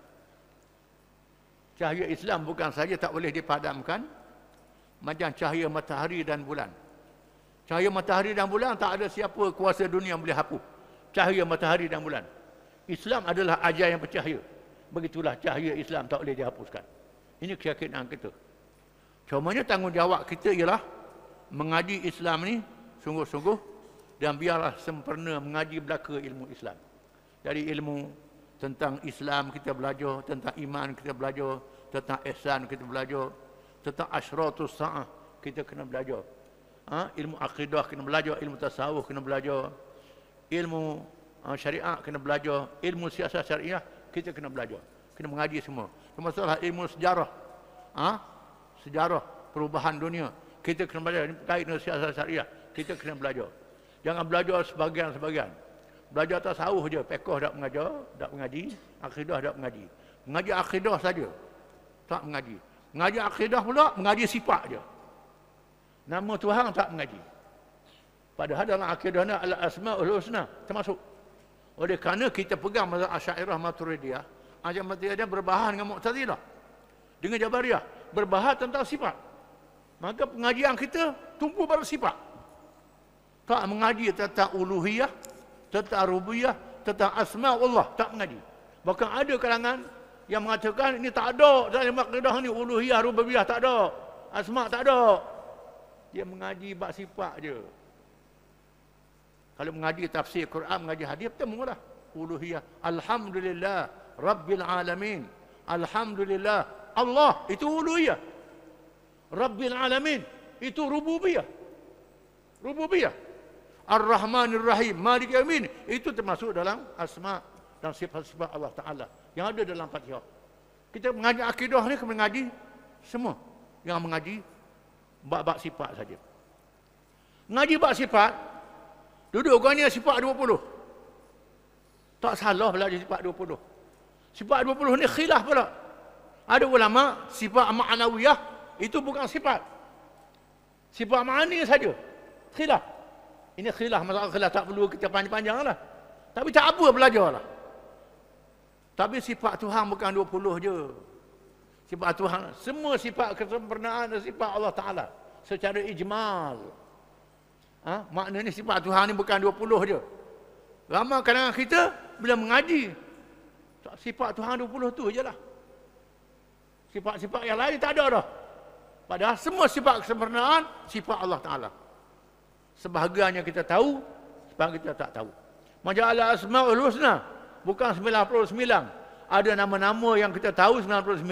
[SPEAKER 1] Cahaya Islam bukan saja tak boleh dipadamkan, macam cahaya matahari dan bulan. Cahaya matahari dan bulan tak ada siapa kuasa dunia yang boleh hapus cahaya matahari dan bulan. Islam adalah ajar yang bercahaya. Begitulah cahaya Islam tak boleh dihapuskan. Ini keyakinan kita. Cumanya tanggungjawab kita ialah mengaji Islam ni sungguh-sungguh dan biarlah sempurna mengaji belaka ilmu Islam. Dari ilmu tentang Islam kita belajar, tentang iman kita belajar, tentang ihsan kita belajar, tentang asyratus sa'ah kita kena belajar. Ilmu akidah kena belajar, ilmu tasawuf kena belajar, ilmu syariat kena belajar, ilmu siasat syariah kita kena belajar, kena mengaji semua. Termasuk ilmu sejarah, sejarah perubahan dunia kita kena belajar. Ini berkait dengan siasat syariah, kita kena belajar. Jangan belajar sebagian-sebagian. Belajar tasawuf je, fiqh tak mengajar, tak mengaji, akidah tak mengaji. Mengaji akidah saja, tak mengaji. Mengaji akidah pula mengaji sifat je. Nama Tuhan tak mengaji. Padahal dalam akidah ni al-asmaul husna termasuk. Oleh kerana kita pegang mazhab Asy'ariyah Maturidiyah, mazhab Maturidiyah berbahan dengan Mu'tazilah, dengan Jabariyah, berbahas tentang sifat. Maka pengajian kita tumpu pada sifat. Tak mengaji tentang uluhiyah, tentang rububiyah, tentang asma Allah, tak mengaji. Bahkan ada kalangan yang mengatakan ini tak ada dalam akidah ni, uluhiyah, rububiyah tak ada, asma tak ada. Dia mengaji bab sifat je. Kalau mengaji tafsir Quran, mengaji hadis, temulah uluhiyah. Alhamdulillah Rabbil Alamin. Alhamdulillah Allah, itu uluhiyah. Rabbil Alamin, itu rububiyah. Rububiyah. Ar-Rahmanir Rahim, Malik Yaumiddin, itu termasuk dalam asma dan sifat-sifat Allah Ta'ala yang ada dalam Fatihah. Kita mengaji akidah ni, kena mengaji semua. Yang mengaji bab-bab sifat saja. Mengaji bab sifat, duduk kau ni sifat 20. Tak salah belajar sifat 20. Sifat 20 ni khilaf pula. Ada ulama sifat ma'nawiyah itu bukan sifat. Sifat ma'ani saja. Khilaf. Ini khilaf, masalah khilaf tak perlu kita panjang-panjang lah. Tapi tak apa, belajarlah. Tapi sifat Tuhan bukan 20 je. Sifat Tuhan, semua sifat kesempurnaan dan sifat Allah Ta'ala secara ijmal. Maknanya sifat Tuhan ni bukan 20 je. Ramai kadang kita bila mengaji, sifat Tuhan 20 tu je lah. Sifat-sifat yang lain tak ada dah. Padahal semua sifat kesempurnaan sifat Allah Ta'ala. Sebahagiannya kita tahu, sebahagian kita tak tahu. Maja'ala asma'ul husna, bukan 99. Ada nama-nama yang kita tahu 99,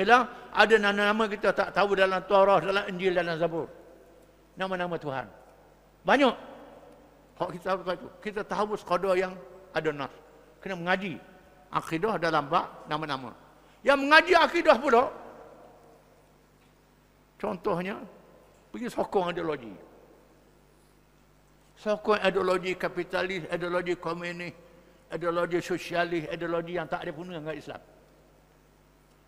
[SPEAKER 1] ada nama-nama kita tak tahu dalam Taurat, dalam Injil, dalam Zabur. Nama-nama Tuhan. Banyak. Kalau kita tahu itu, kita tahu sekadar yang ada nas. Kena mengaji akidah dalam bab nama-nama. Yang mengaji akidah pula, contohnya, pergi sokong ideologi. Sokong ideologi kapitalis, ideologi komunis, ideologi sosialis, ideologi yang tak ada hubungan dengan Islam.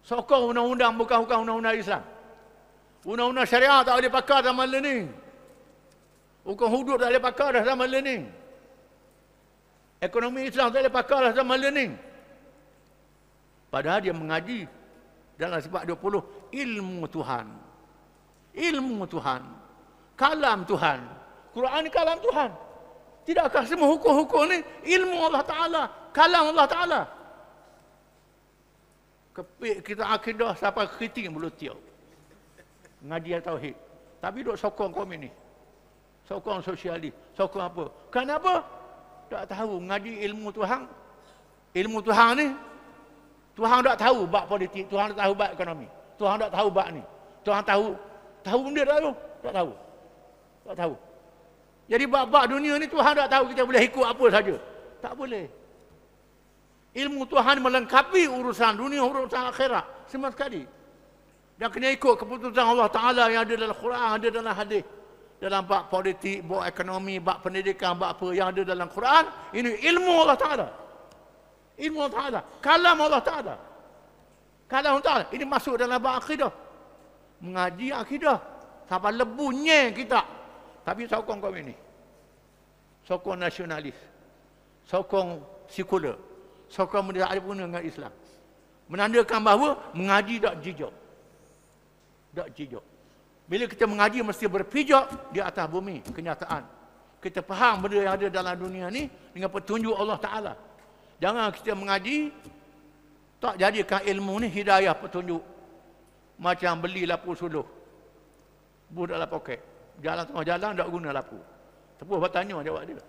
[SPEAKER 1] Sokong undang-undang bukan undang-undang Islam. Undang-undang syariah tak boleh pakai zaman learning. Hukum hudud tak boleh pakai dah zaman learning. Ekonomi Islam tak boleh pakai dah zaman learning. Padahal dia mengaji dalam sifat 20 ilmu Tuhan. Ilmu Tuhan. Kalam Tuhan. Quran ni kalam Tuhan. Tidakkah semua hukum-hukum ni ilmu Allah Ta'ala, kalam Allah Ta'ala? Kepik kita akidah sampai keriting belum tiap. Ngaji tauhid. Tapi duk sokong komunis. Sokong sosialis, sokong apa? Kenapa? Tak tahu ngaji ilmu Tuhan. Ilmu Tuhan ni Tuhan tak tahu bab politik, Tuhan tak tahu bab ekonomi. Tuhan tak tahu bab ni. Tuhan tahu benda tak tahu? Tak tahu. Tak tahu. Jadi bab-bab dunia ni Tuhan tak tahu kita boleh ikut apa saja. Tak boleh. Ilmu Tuhan melengkapi urusan dunia, urusan akhirat. Semua sekali. Dan kena ikut keputusan Allah Ta'ala yang ada dalam Quran, ada dalam hadis. Dalam bab politik, bab ekonomi, bab pendidikan, bab apa yang ada dalam Quran. Ini ilmu Allah Ta'ala. Ilmu Allah Ta'ala. Kalam Allah Ta'ala. Kalam Allah Ta'ala. Ini masuk dalam bab akidah. Mengaji akidah. Sampai lebunya kita. Tapi sokong kaum ini. Sokong nasionalis. Sokong sekular. Sokong benda tak ada guna dengan Islam. Menandakan bahawa mengaji tak jijak. Tak jijak. Bila kita mengaji mesti berpijak di atas bumi. Kenyataan. Kita faham benda yang ada dalam dunia ni dengan petunjuk Allah Ta'ala. Jangan kita mengaji tak jadikan ilmu ni hidayah petunjuk. Macam beli lampu suluh. Buh dalam poket. Jalan tengah jalan tak guna lampu. Tepuh bertanya jawab dia.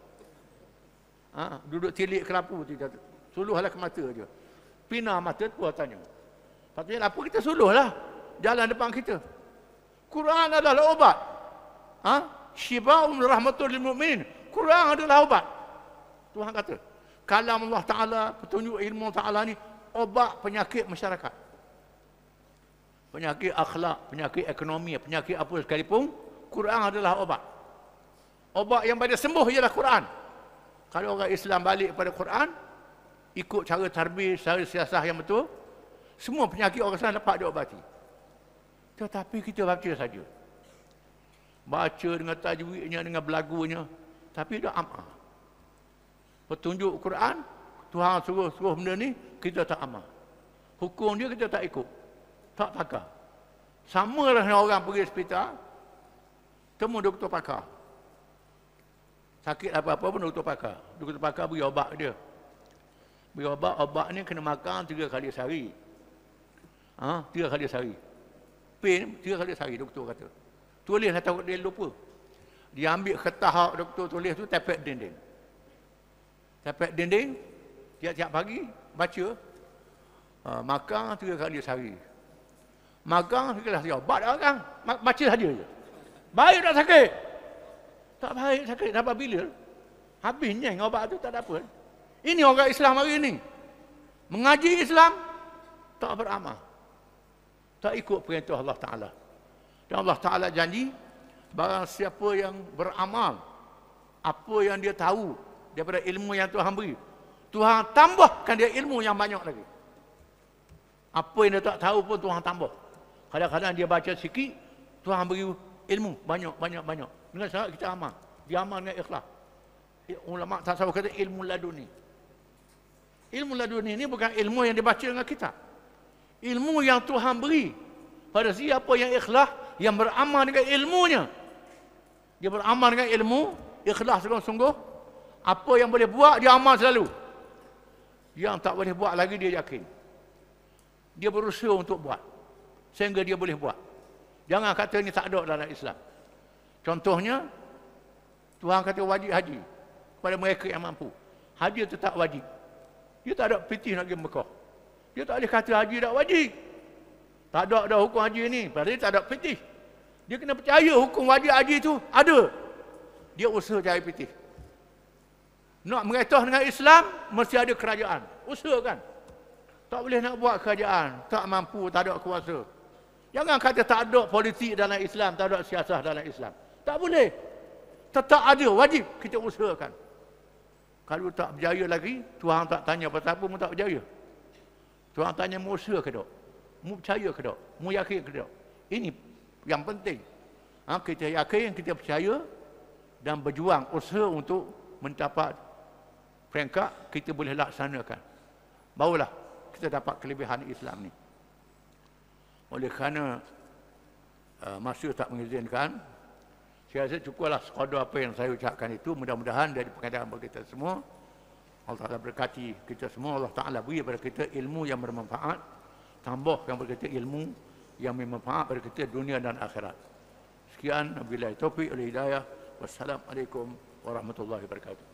[SPEAKER 1] Duduk tilik ke lampu tu. Suluhlah ke mata je. Pina mata tepuh tanya. Patutnya lampu kita suluhlah. Jalan depan kita. Quran adalah obat. Syifa'un rahmatul lil mu'min. Quran adalah obat. Tuhan kata. Kalam Allah Ta'ala, petunjuk ilmu Ta'ala ni obat penyakit masyarakat. Penyakit akhlak, penyakit ekonomi, penyakit apa sekalipun, Quran adalah obat. Obat yang boleh sembuh ialah Quran. Kalau orang Islam balik pada Quran, ikut cara tarbiyah, cara siasah yang betul, semua penyakit orang Islam dapat diobati. Tetapi kita baca saja. Baca dengan tajwidnya, dengan belagunya, tapi dah amal. Petunjuk Quran, Tuhan suruh benda ni, kita tak amal. Hukum dia kita tak ikut. Tak pakar. Sama lah dengan orang pergi hospital, temu doktor pakar. Sakit apa-apa pun doktor pakar. Doktor pakar beri obat dia. Beri obat ni kena makan 3 kali sehari. 3 kali sehari. Pain 3 kali sehari doktor kata. Tulislah takut dia lupa. Dia ambil kertas doktor tulis tu, tapet dinding. Tapet dinding, tiap-tiap pagi baca, makan 3 kali sehari. Makan 3 kali sehari. Obat dah kan? Baca saja je. Baik tak sakit? Tak baik sakit. Sampai bila? Habisnya obat tu tak ada apa. Ini orang Islam hari ini. Mengaji Islam, tak beramal. Tak ikut perintah Allah Ta'ala. Dan Allah Ta'ala janji, barang siapa yang beramal, apa yang dia tahu daripada ilmu yang Tuhan beri, Tuhan tambahkan dia ilmu yang banyak lagi. Apa yang dia tak tahu pun Tuhan tambah. Kadang-kadang dia baca sikit, Tuhan beri ilmu banyak. Dengan syarat kita amal. Dia amal dengan ikhlas. Ulama tasawuf kata ilmu laduni. Ilmu laduni ini bukan ilmu yang dibaca dengan kita. Ilmu yang Tuhan beri pada siapa yang ikhlas, yang beramal dengan ilmunya. Dia beramal dengan ilmu, ikhlas sungguh-sungguh. Apa yang boleh buat, dia amal selalu. Yang tak boleh buat lagi, dia yakin. Dia berusaha untuk buat. Sehingga dia boleh buat. Jangan kata ini tak ada dalam Islam. Contohnya, Tuhan kata wajib haji kepada mereka yang mampu. Haji itu tak wajib. Dia tak ada pitih nak pergi Mekah. Dia tak boleh kata haji tak wajib. Tak ada hukum haji ni. Padahal dia tak ada pitih. Dia kena percaya hukum wajib haji itu ada. Dia usaha cari pitih. Nak mengaitah dengan Islam, mesti ada kerajaan. Usahakan. Tak boleh nak buat kerajaan. Tak mampu, tak ada kuasa. Jangan kata tak ada politik dalam Islam, tak ada siasah dalam Islam. Tak boleh. Tetap ada, wajib kita usahakan. Kalau tak berjaya lagi, Tuhan tak tanya pasal apa, mu tak berjaya. Tuhan tanya mu usaha ke tak? Mu percaya ke tak? Mu yakin ke tak? Ini yang penting. Kita yakin, kita percaya dan berjuang, usaha untuk mendapat peringkat kita boleh laksanakan. Barulah kita dapat kelebihan Islam ni. Oleh kerana masa tak mengizinkan, saya rasa cukuplah sekadar apa yang saya ucapkan itu. Mudah-mudahan dari pengadaan bagi kita semua, Allah Ta'ala berkati kita semua. Allah Ta'ala beri kepada kita ilmu yang bermanfaat, tambahkan kepada kita ilmu yang bermanfaat kepada kita dunia dan akhirat. Sekian, wabillahi taufiq wal hidayah. Wassalamualaikum warahmatullahi wabarakatuh.